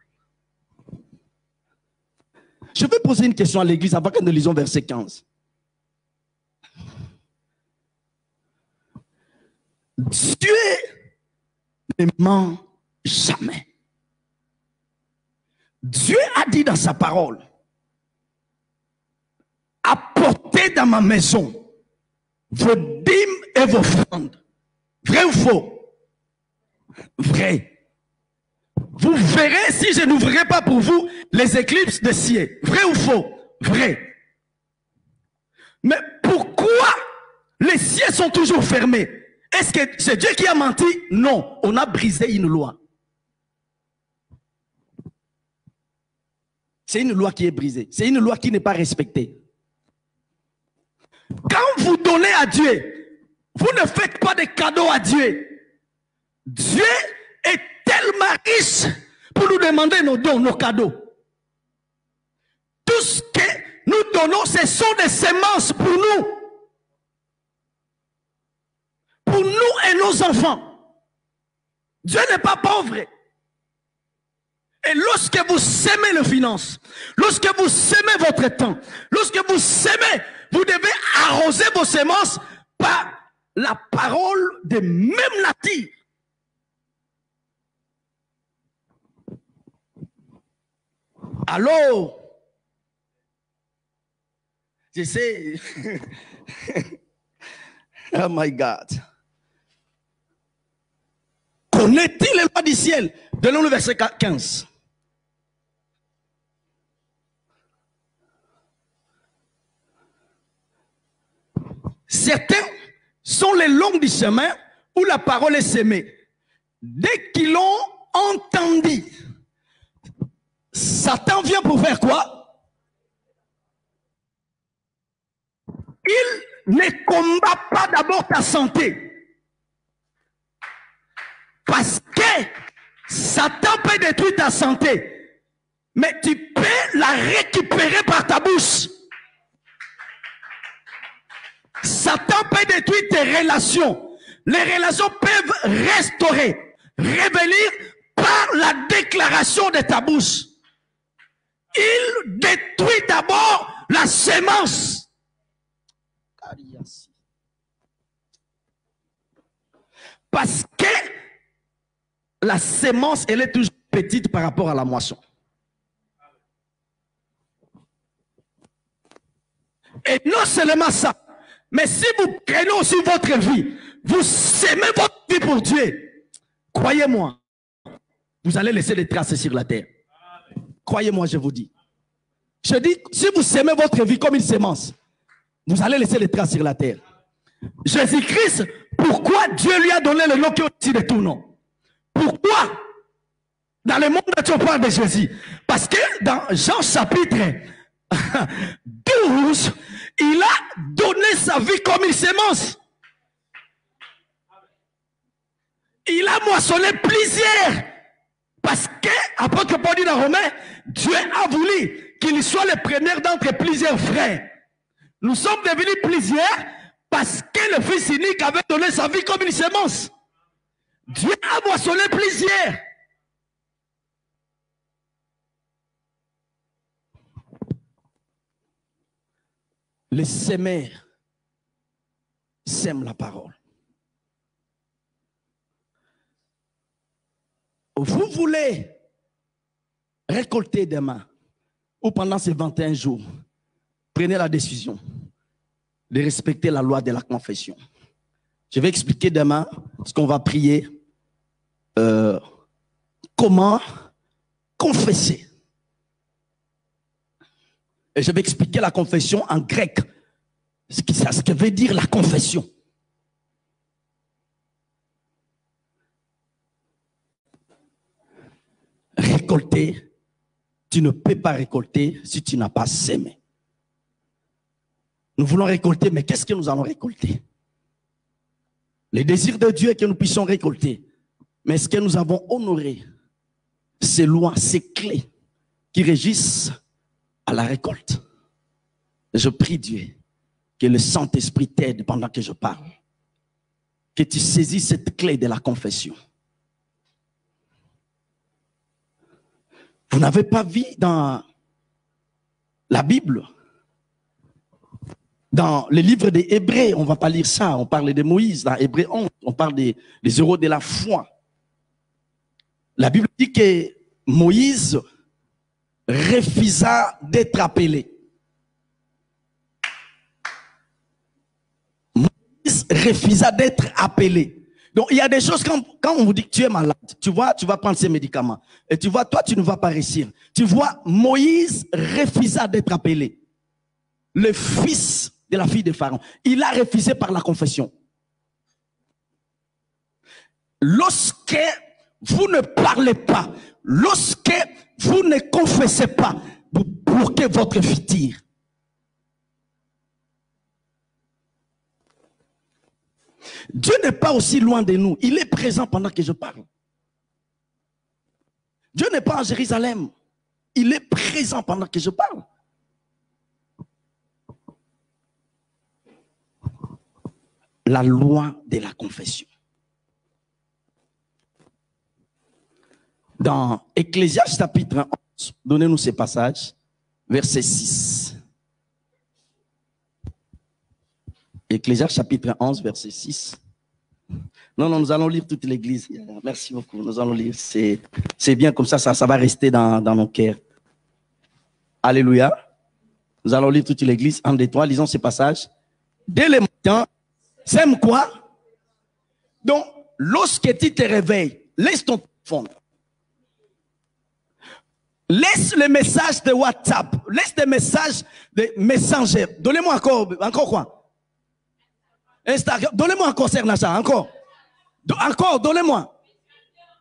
Je vais poser une question à l'église avant que nous lisions verset 15. Dieu ne ment jamais. Dieu a dit dans sa parole, apportez dans ma maison vos dîmes et vos offrandes. Vrai ou faux? Vrai. Vous verrez si je n'ouvrirai pas pour vous les éclipses de ciel. Vrai ou faux? Vrai. Mais pourquoi les cieux sont toujours fermés? Est-ce que c'est Dieu qui a menti? Non, on a brisé une loi. C'est une loi qui est brisée. C'est une loi qui n'est pas respectée. Quand vous donnez à Dieu, Vous ne faites pas de cadeaux à Dieu. Dieu est tellement riche pour nous demander nos dons, nos cadeaux. Tout ce que nous donnons, ce sont des semences pour nous. Pour nous et nos enfants. Dieu n'est pas pauvre. Et lorsque vous sémez les finances, lorsque vous sémez votre temps, lorsque vous sémez, vous devez arroser vos semences par la parole de même nature. Alors, je sais, oh my God. Connaît-il les lois du ciel? Donnons le verset 15. Certains sont les longs du chemin où la parole est sémée. Dès qu'ils l'ont entendu, Satan vient pour faire quoi? Il ne combat pas d'abord ta santé. Parce que Satan peut détruire ta santé. Mais tu peux la récupérer par ta bouche. Satan peut détruire tes relations. Les relations peuvent restaurer, revenir par la déclaration de ta bouche. Il détruit d'abord la sémence. Parce que la sémence, elle est toujours petite par rapport à la moisson. Et non seulement ça, mais si vous prenez aussi votre vie, vous sémez votre vie pour Dieu, croyez-moi, vous allez laisser des traces sur la terre. Croyez-moi, je vous dis. Je dis, si vous sémez votre vie comme une sémence, vous allez laisser des traces sur la terre. Jésus-Christ, pourquoi Dieu lui a donné le nom qui est au-dessus de tout nom? Pourquoi? Dans le monde entier, on parle de Jésus. Parce que dans Jean chapitre 12, il a donné sa vie comme une sémence. Il a moissonné plusieurs. Parce que, apôtre Paul dit dans Romains, Dieu a voulu qu'il soit le premier d'entre plusieurs frères. Nous sommes devenus plusieurs parce que le Fils unique avait donné sa vie comme une sémence. Dieu a moissonné plusieurs. Les sémères sèment la parole. Vous voulez récolter demain ou pendant ces 21 jours, prenez la décision de respecter la loi de la confession. Je vais expliquer demain ce qu'on va prier, comment confesser. Et je vais expliquer la confession en grec, ce que veut dire la confession. Récolter, tu ne peux pas récolter si tu n'as pas sémé. Nous voulons récolter, mais qu'est-ce que nous allons récolter? Le désir de Dieu est que nous puissions récolter. Mais est-ce que nous avons honoré ces lois, ces clés qui régissent à la récolte? Je prie Dieu que le Saint-Esprit t'aide pendant que je parle. Que tu saisis cette clé de la confession. Vous n'avez pas vu dans la Bible, dans le livre des Hébreux, on ne va pas lire ça, on parle de Moïse, dans Hébreux 11, on parle des héros de la foi. La Bible dit que Moïse refusa d'être appelé. Moïse refusa d'être appelé. Donc, il y a des choses, quand on vous dit que tu es malade, tu vois, tu vas prendre ces médicaments. Et tu vois, toi, tu ne vas pas réussir. Tu vois, Moïse refusa d'être appelé. Le fils de la fille de Pharaon. Il a refusé par la confession. Lorsque vous ne parlez pas, lorsque vous ne confessez pas, vous bloquez votre futur. Dieu n'est pas aussi loin de nous. Il est présent pendant que je parle. Dieu n'est pas en Jérusalem. Il est présent pendant que je parle. La loi de la confession. Dans Ecclésiaste chapitre 11, donnez-nous ces passages, verset 6. Ecclésiaste chapitre 11, verset 6. Non, nous allons lire toute l'église. Merci beaucoup, nous allons lire. C'est bien comme ça va rester dans nos cœurs. Alléluia. Nous allons lire toute l'église. Un, deux, trois, lisons ces passages. Dès le matin, sème quoi? Donc, lorsque tu te réveilles, laisse ton téléphone. Laisse les messages de WhatsApp. Laisse des messages de Messenger. Donnez-moi encore quoi? Instagram. Donnez-moi encore, Sœur Nacha, encore. Encore, donnez-moi.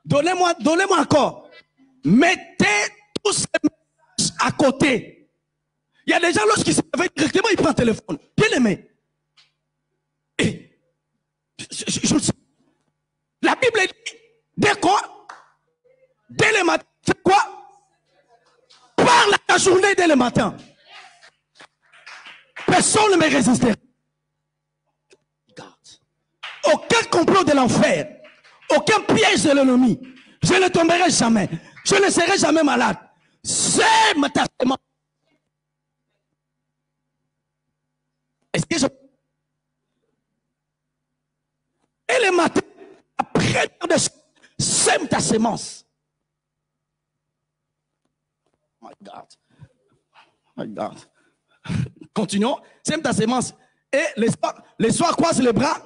Donnez-moi encore. Mettez tous ces messages à côté. Il y a des gens, lorsqu'ils se réveillent directement, ils prennent le téléphone. Bien aimé. Et, je le sais. La Bible dit, dès quoi? Dès le matin, c'est quoi? Parle à la journée dès le matin. Personne ne me résistera. Aucun complot de l'enfer, aucun piège de l'ennemi, je ne tomberai jamais, je ne serai jamais malade. C'est ma testament. Est-ce que je... Et le matin, après, sème ta sémence. My God. My God. Continuons. Sème ta sémence. Et les soirs, croise les bras.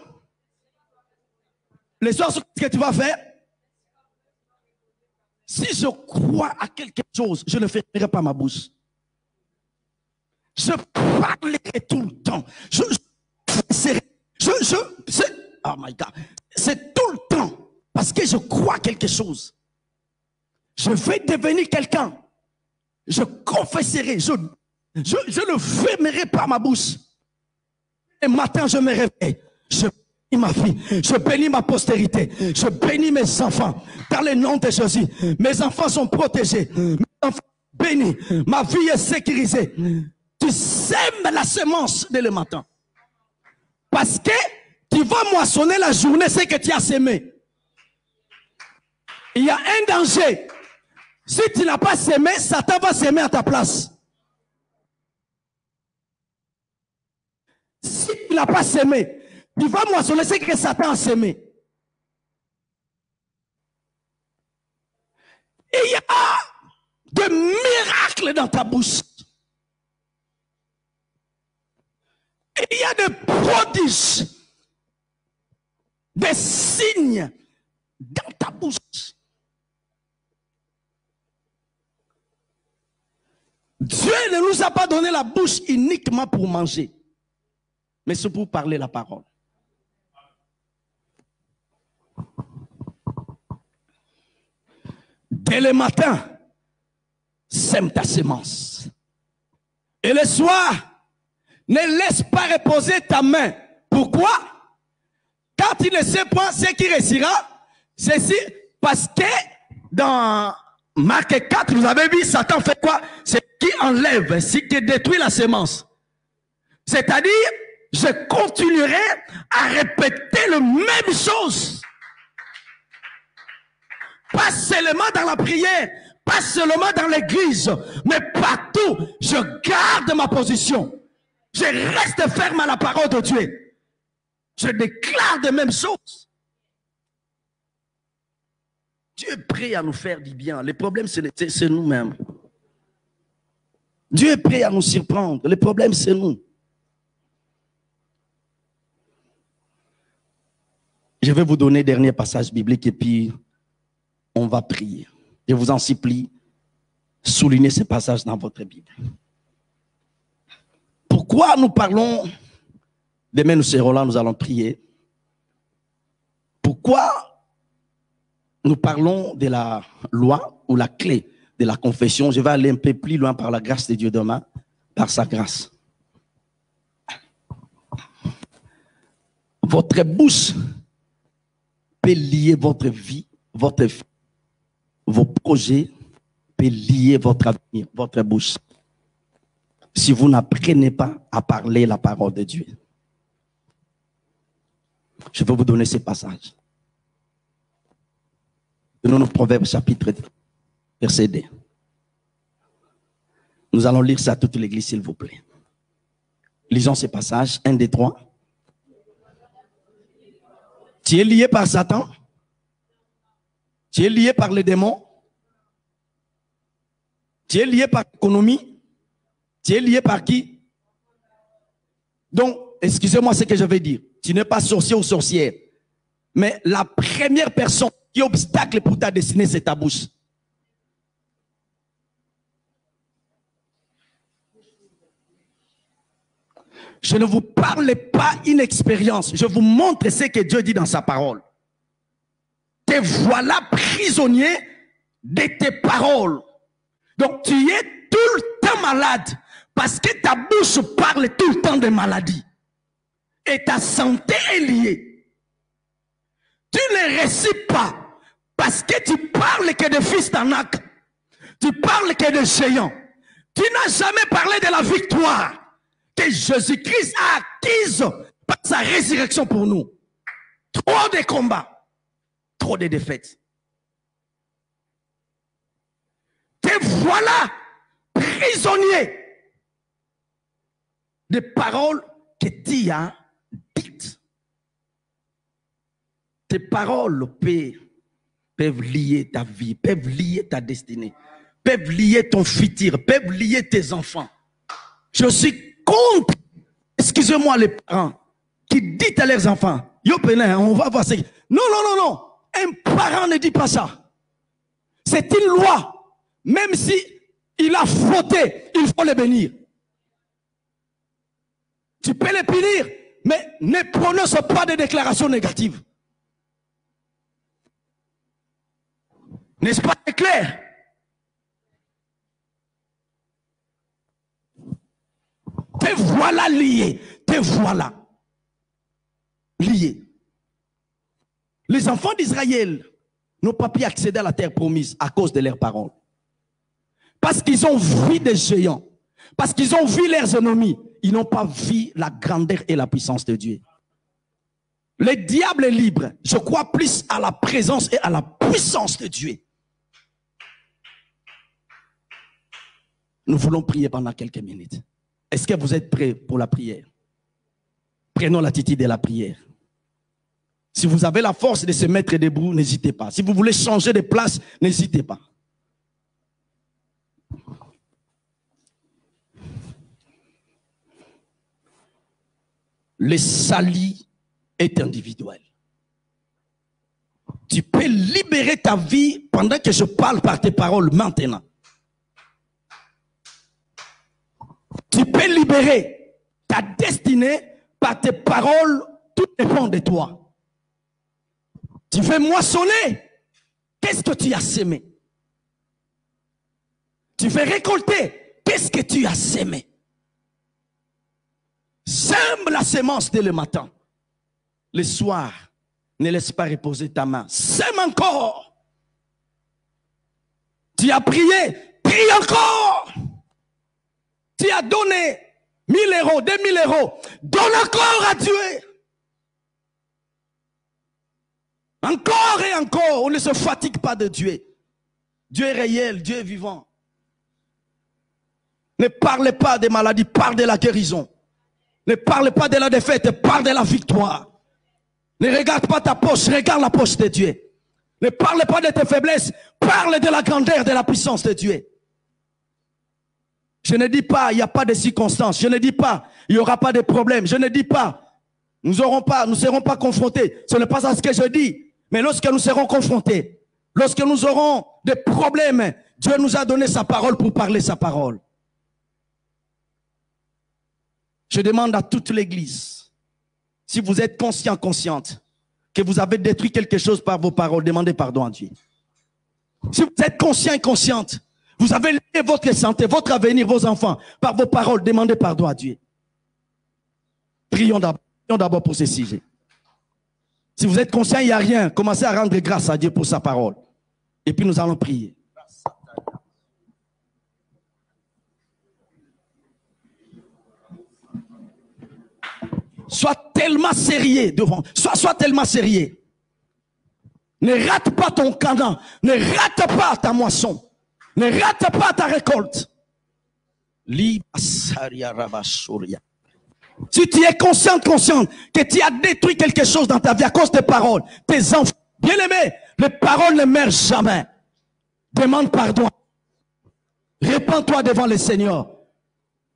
Les soirs, ce que tu vas faire. Si je crois à quelque chose, je ne fermerai pas ma bouche. Je parlerai tout le temps. Oh my God. C'est tout le temps. Parce que je crois à quelque chose. Je vais devenir quelqu'un. Je confesserai. Je ne fermerai pas ma bouche. Et matin, je me réveille. Je bénis ma fille. Je bénis ma postérité. Je bénis mes enfants. Dans le nom de Jésus. Mes enfants sont protégés. Mes enfants sont bénis. Ma vie est sécurisée. Tu sèmes la semence dès le matin. Parce que tu vas moissonner la journée ce que tu as sémé. Il y a un danger. Si tu n'as pas sémé, Satan va s'aimer à ta place. Si tu n'as pas sémé, tu vas moissonner ce que Satan a sémé. Et il y a des miracles dans ta bouche. Et il y a des prodiges, des signes dans ta bouche. Dieu ne nous a pas donné la bouche uniquement pour manger, mais c'est pour parler la parole. Dès le matin, sème ta semence. Et le soir, ne laisse pas reposer ta main. Pourquoi? Quand il ne sait pas ce qui réussira, c'est si, parce que dans Marc 4, vous avez vu, Satan fait quoi? C'est qui enlève, c'est qui détruit la semence. C'est-à-dire, je continuerai à répéter la même chose. Pas seulement dans la prière, pas seulement dans l'église, mais partout, je garde ma position. Je reste ferme à la parole de Dieu. Je déclare les mêmes choses. Dieu est prêt à nous faire du bien. Le problème, c'est nous-mêmes. Dieu est prêt à nous surprendre. Le problème, c'est nous. Je vais vous donner le dernier passage biblique et puis on va prier. Je vous en supplie, soulignez ce passage dans votre Bible. Pourquoi nous parlons, demain nous serons là, nous allons prier. Pourquoi nous parlons de la loi ou la clé de la confession? Je vais aller un peu plus loin par la grâce de Dieu demain, par sa grâce. Votre bouche peut lier votre vie, vos projets, peut lier votre avenir, votre bouche. Si vous n'apprenez pas à parler la parole de Dieu. Je vais vous donner ces passages. Donnons-nous Proverbes chapitre 2, verset 2. Nous allons lire ça à toute l'église, s'il vous plaît. Lisons ces passages. 1, 2, 3. Tu es lié par Satan? Tu es lié par les démons? Tu es lié par l'économie? Tu es lié par qui? Donc, excusez-moi ce que je vais dire. Tu n'es pas sorcier ou sorcière. Mais la première personne qui est obstacle pour ta destinée, c'est ta bouche. Je ne vous parle pas une expérience. Je vous montre ce que Dieu dit dans sa parole. Te voilà prisonnier de tes paroles. Donc tu es tout le temps malade parce que ta bouche parle tout le temps de maladie. Et ta santé est liée. Tu ne réussis pas parce que tu parles que de fils d'Anak. Tu parles que de géants. Tu n'as jamais parlé de la victoire que Jésus-Christ a acquise par sa résurrection pour nous. Trop de combats, trop de défaites. Te voilà prisonnier des paroles que tu as dites. Tes paroles peuvent lier ta vie, peuvent lier ta destinée, peuvent lier ton futur, peuvent lier tes enfants. Je suis contre, excusez-moi les parents, qui disent à leurs enfants, yo pénin, on va voir ça. Non, non, non, non. Un parent ne dit pas ça. C'est une loi. Même si il a fauté, il faut le bénir. Tu peux le punir, mais ne prononce pas de déclarations négatives. N'est-ce pas clair? Te voilà lié. Te voilà lié. Les enfants d'Israël n'ont pas pu accéder à la terre promise à cause de leurs paroles. Parce qu'ils ont vu des géants. Parce qu'ils ont vu leurs ennemis. Ils n'ont pas vu la grandeur et la puissance de Dieu. Le diable est libre. Je crois plus à la présence et à la puissance de Dieu. Nous voulons prier pendant quelques minutes. Est-ce que vous êtes prêts pour la prière? Prenons l'attitude de la prière. Si vous avez la force de se mettre debout, n'hésitez pas. Si vous voulez changer de place, n'hésitez pas. Le salut est individuel. Tu peux libérer ta vie pendant que je parle par tes paroles maintenant. Tu peux libérer ta destinée par tes paroles, tout dépend de toi. Tu veux moissonner, qu'est-ce que tu as sémé? Tu veux récolter, qu'est-ce que tu as sémé? Sème la sémence dès le matin. Le soir, ne laisse pas reposer ta main. Sème encore. Tu as prié, prie encore. Tu as donné 1000 euros, 2000 euros. Donne encore à Dieu. Encore et encore. On ne se fatigue pas de Dieu. Dieu est réel, Dieu est vivant. Ne parlez pas des maladies, parle de la guérison. Ne parle pas de la défaite, parle de la victoire. Ne regarde pas ta poche, regarde la poche de Dieu. Ne parle pas de tes faiblesses, parle de la grandeur, de la puissance de Dieu. Je ne dis pas, il n'y a pas de circonstances. Je ne dis pas, il n'y aura pas de problème. Je ne dis pas, nous ne serons pas confrontés. Ce n'est pas ça ce que je dis. Mais lorsque nous serons confrontés, lorsque nous aurons des problèmes, Dieu nous a donné sa parole pour parler sa parole. Je demande à toute l'église, si vous êtes conscient, consciente, que vous avez détruit quelque chose par vos paroles, demandez pardon à Dieu. Si vous êtes conscient et consciente, vous avez lié votre santé, votre avenir, vos enfants, par vos paroles, demandez pardon à Dieu. Prions d'abord pour ce sujet. Si vous êtes conscient, il n'y a rien, commencez à rendre grâce à Dieu pour sa parole. Et puis nous allons prier. Sois tellement sérieux devant. Sois tellement sérieux. Ne rate pas ton canon. Ne rate pas ta moisson. Ne rate pas ta récolte. Si tu es consciente que tu as détruit quelque chose dans ta vie à cause des paroles, tes enfants, bien aimés, les paroles ne meurent jamais. Demande pardon. Répands-toi devant le Seigneur.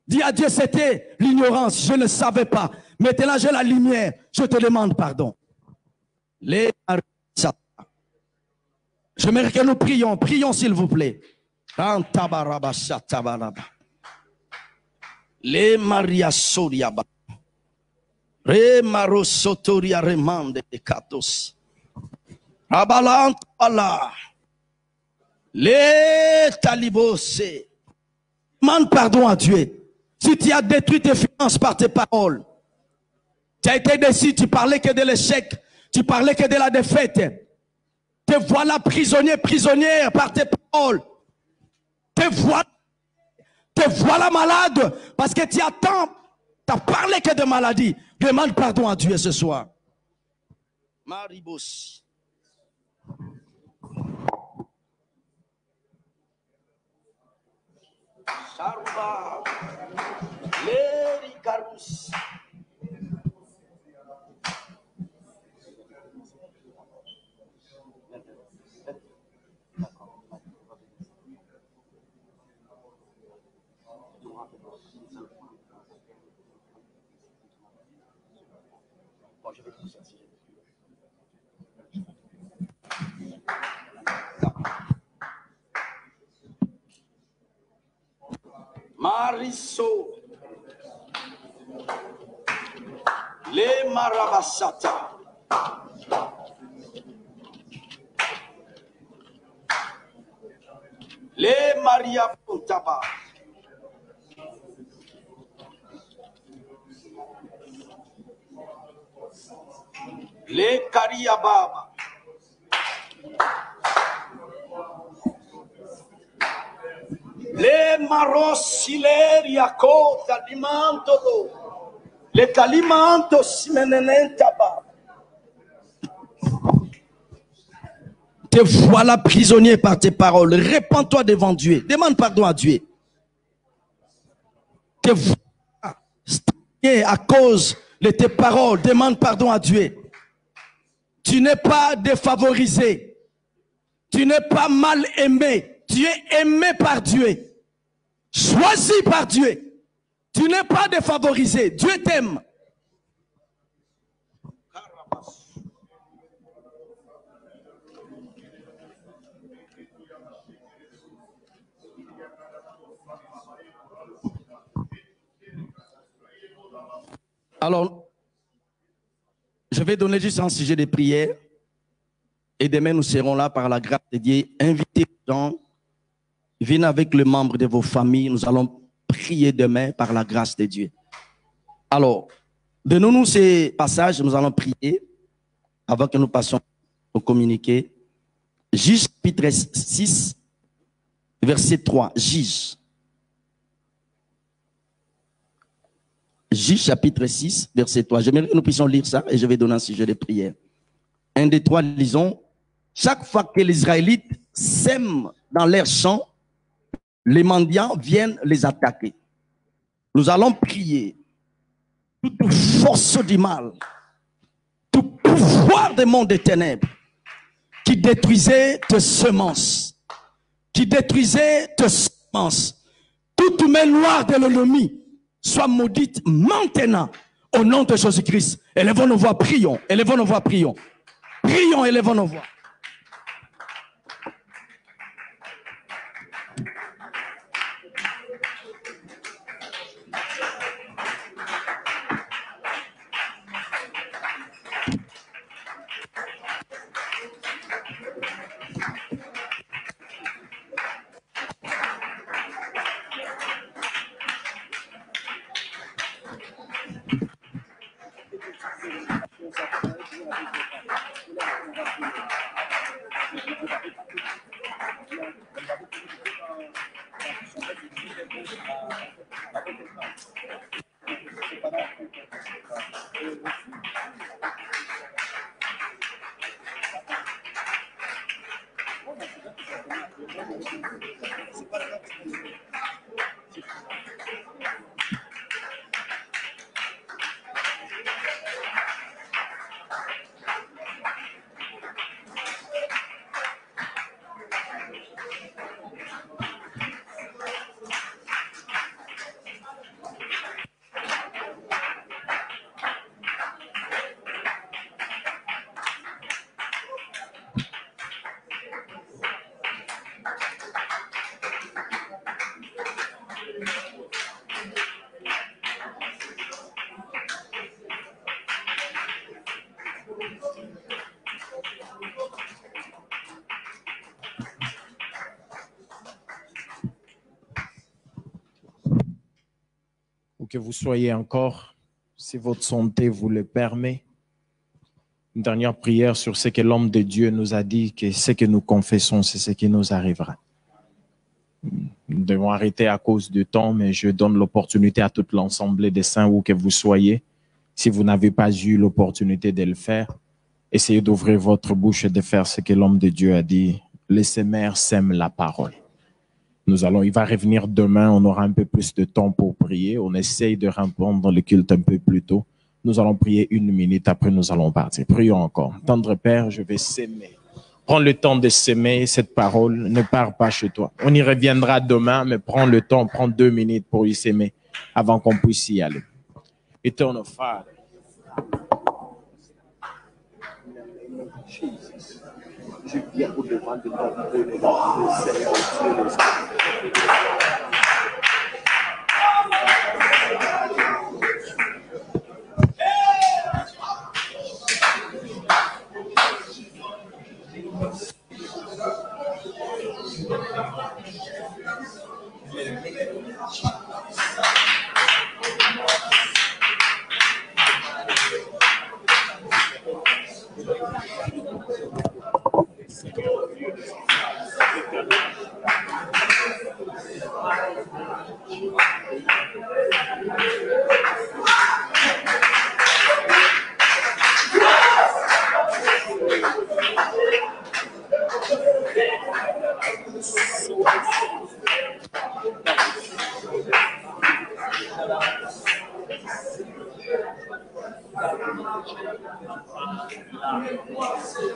Dis à Dieu, c'était l'ignorance, je ne savais pas. Maintenant, j'ai la lumière, je te demande pardon. J'aimerais que nous prions. Prions, s'il vous plaît. Les Maria Soriaba. Re Maro Sotoria Remande de Katos. Abalant Allah. Les talibos. Demande pardon à Dieu. Si tu as détruit tes finances par tes paroles, tu as été déçu, tu parlais que de l'échec, tu parlais que de la défaite. Te voilà prisonnier, prisonnière par tes paroles. Te voilà malade parce que tu attends, tu as parlé que de maladie. Demande pardon à Dieu ce soir. Maribos. Sharuba. Leri Karus. Mariso. Le Marabasata. Le Maria Pontaba. Le Kariababa. Le Marosileria Kota Limanto. Le Kalimanto Simenentaba. Te voilà prisonnier par tes paroles. Répands-toi devant Dieu. Demande pardon à Dieu. Te voilà stagné à cause de tes paroles. Demande pardon à Dieu. Tu n'es pas défavorisé. Tu n'es pas mal aimé. Tu es aimé par Dieu. Choisi par Dieu. Tu n'es pas défavorisé. Dieu t'aime. Alors, je vais donner juste un sujet de prière. Et demain, nous serons là par la grâce de Dieu. Invitez les gens. Venez avec les membres de vos familles. Nous allons prier demain par la grâce de Dieu. Alors, donnons-nous ces passages. Nous allons prier avant que nous passions au communiqué. Juge chapitre 6, verset 3. Juge. Juge chapitre 6, verset 3. J'aimerais que nous puissions lire ça et je vais donner un sujet de prière. 1, 2, 3, lisons. Chaque fois que les Israélites sèment dans leurs champs, les mendiants viennent les attaquer. Nous allons prier. Toute force du mal, tout pouvoir des mondes des ténèbres qui détruisait tes semences, toute main noire de l'ennemi soit maudite maintenant au nom de Jésus-Christ. Élevons nos voix, prions, élevons nos voix, prions. Prions, élevons nos voix. Pour que vous soyez encore, si votre santé vous le permet, une dernière prière sur ce que l'homme de Dieu nous a dit, que ce que nous confessons, c'est ce qui nous arrivera. Nous devons arrêter à cause du temps, mais je donne l'opportunité à toute l'ensemble des saints où que vous soyez. Si vous n'avez pas eu l'opportunité de le faire, essayez d'ouvrir votre bouche et de faire ce que l'homme de Dieu a dit. Les semeurs sèment la parole. Il va revenir demain, on aura un peu plus de temps pour prier. On essaye de répondre le culte un peu plus tôt. Nous allons prier 1 minute, après nous allons partir. Prions encore. Tendre Père, je vais s'aimer. Prends le temps de s'aimer cette parole. Ne pars pas chez toi. On y reviendra demain, mais prends le temps, prends 2 minutes pour y s'aimer avant qu'on puisse y aller. Eternal Father. Jesus. Je viens au-devant de ton trône, Seigneur.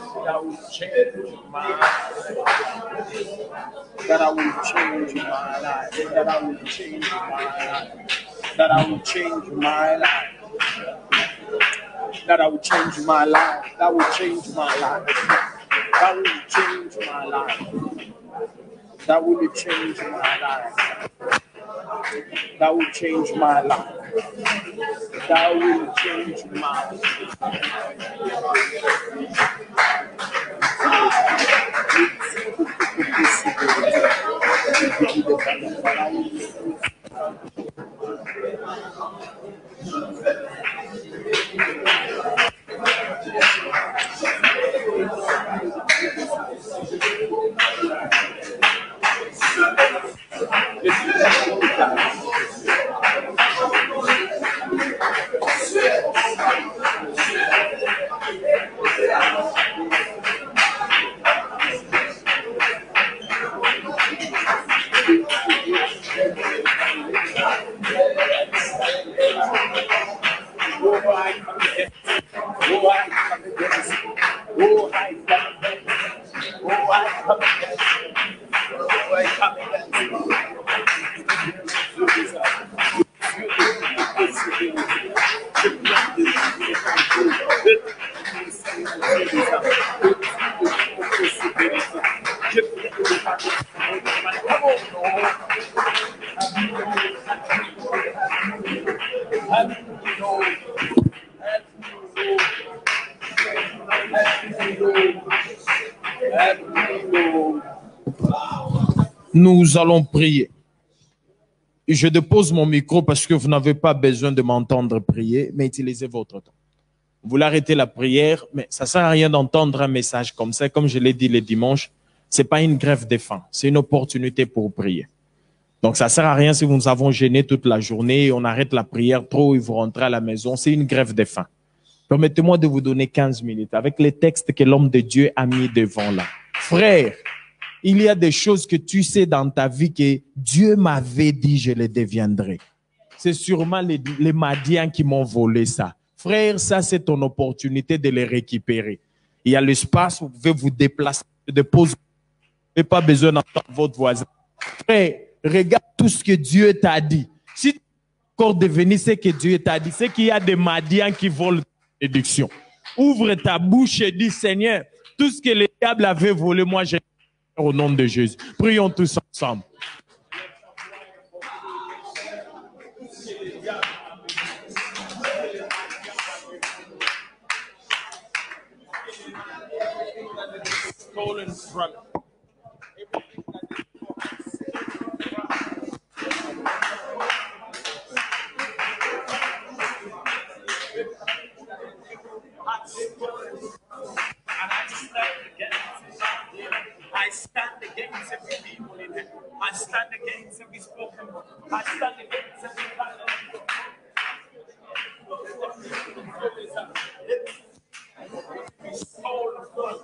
That I will change my life. That I will change my life. That I will change my life. That I will change my life. That will change my life. That will change my life. That will change my life. That will change my life. That will change my life. Nous allons prier. Je dépose mon micro parce que vous n'avez pas besoin de m'entendre prier, mais utilisez votre temps. Vous voulez arrêter la prière, mais ça sert à rien d'entendre un message comme ça. Comme je l'ai dit le dimanche, c'est pas une grève de faim, c'est une opportunité pour prier. Donc ça sert à rien si vous nous avons gêné toute la journée, on arrête la prière trop et vous rentrez à la maison, c'est une grève de faim. Permettez-moi de vous donner 15 minutes avec les textes que l'homme de Dieu a mis devant là. Frère, il y a des choses que tu sais dans ta vie que Dieu m'avait dit je les deviendrai. C'est sûrement les Madians qui m'ont volé ça. Frère, ça c'est ton opportunité de les récupérer. Il y a l'espace où vous pouvez vous déplacer, de poser. Vous n'avez pas besoin d'entendre votre voisin. Frère, regarde tout ce que Dieu t'a dit. Si tu es encore devenu ce que Dieu t'a dit, c'est qu'il y a des Madians qui volent ta bénédiction. Ouvre ta bouche et dis, Seigneur, tout ce que le diable avait volé, moi j'ai au nom de Jésus. Prions tous ensemble. I stand against every evil in it. I stand against every spoken word. I stand against every soul of God.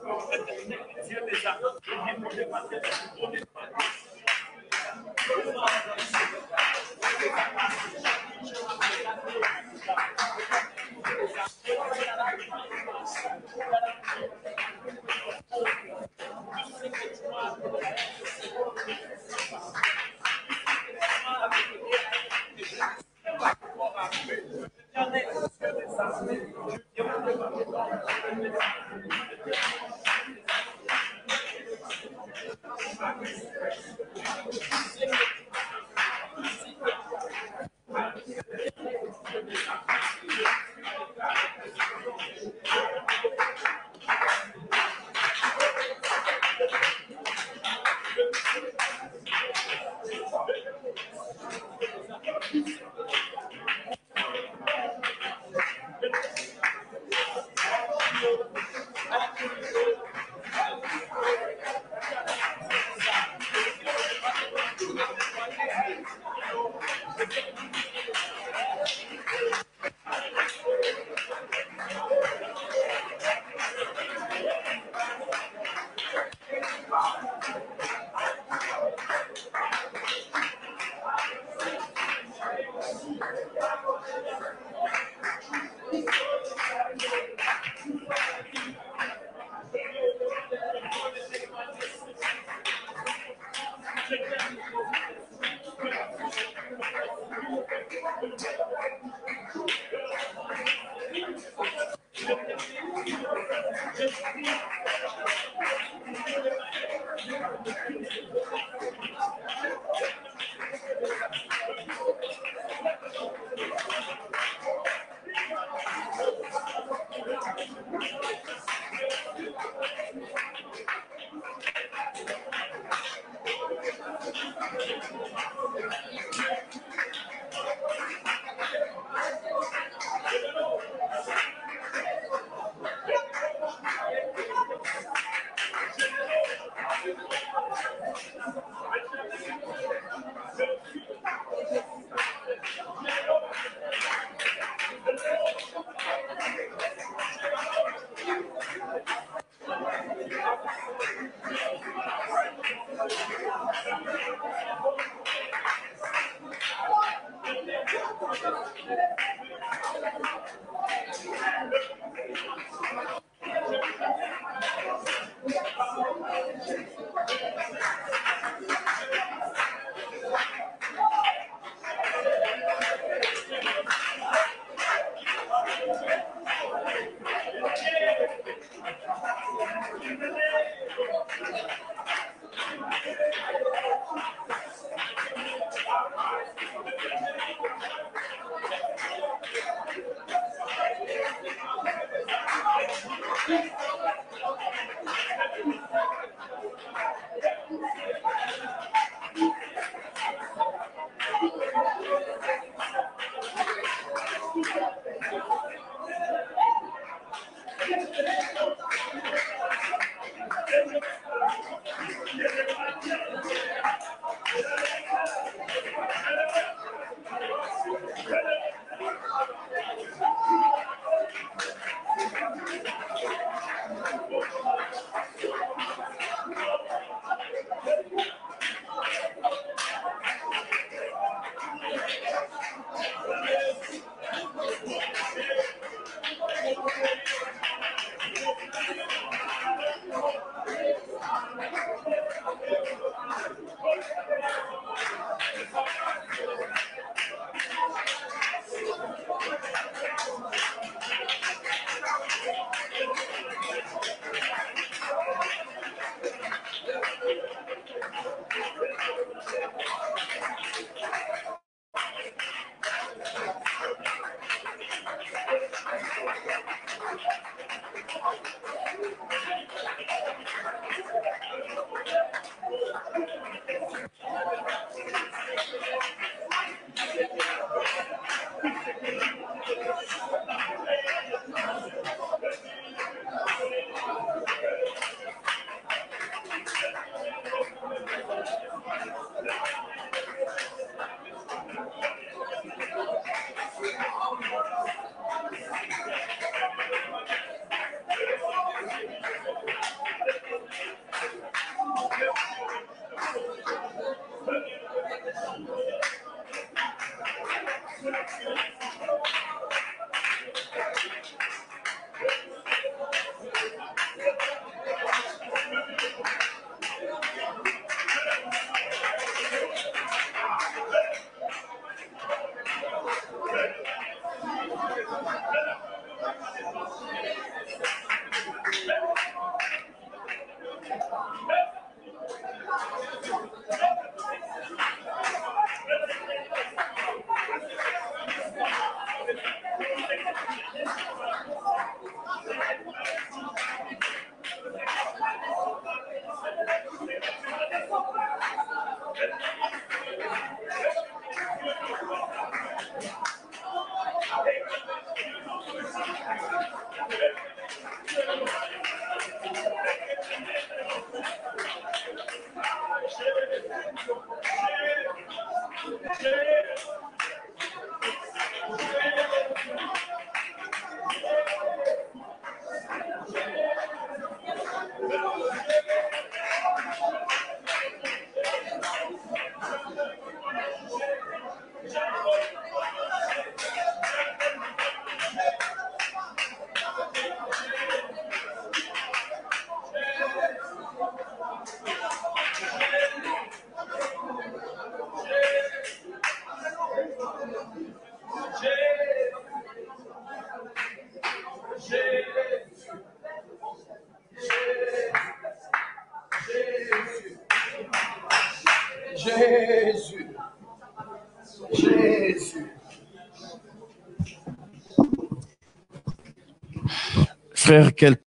Jésus. Jésus. Frère, quel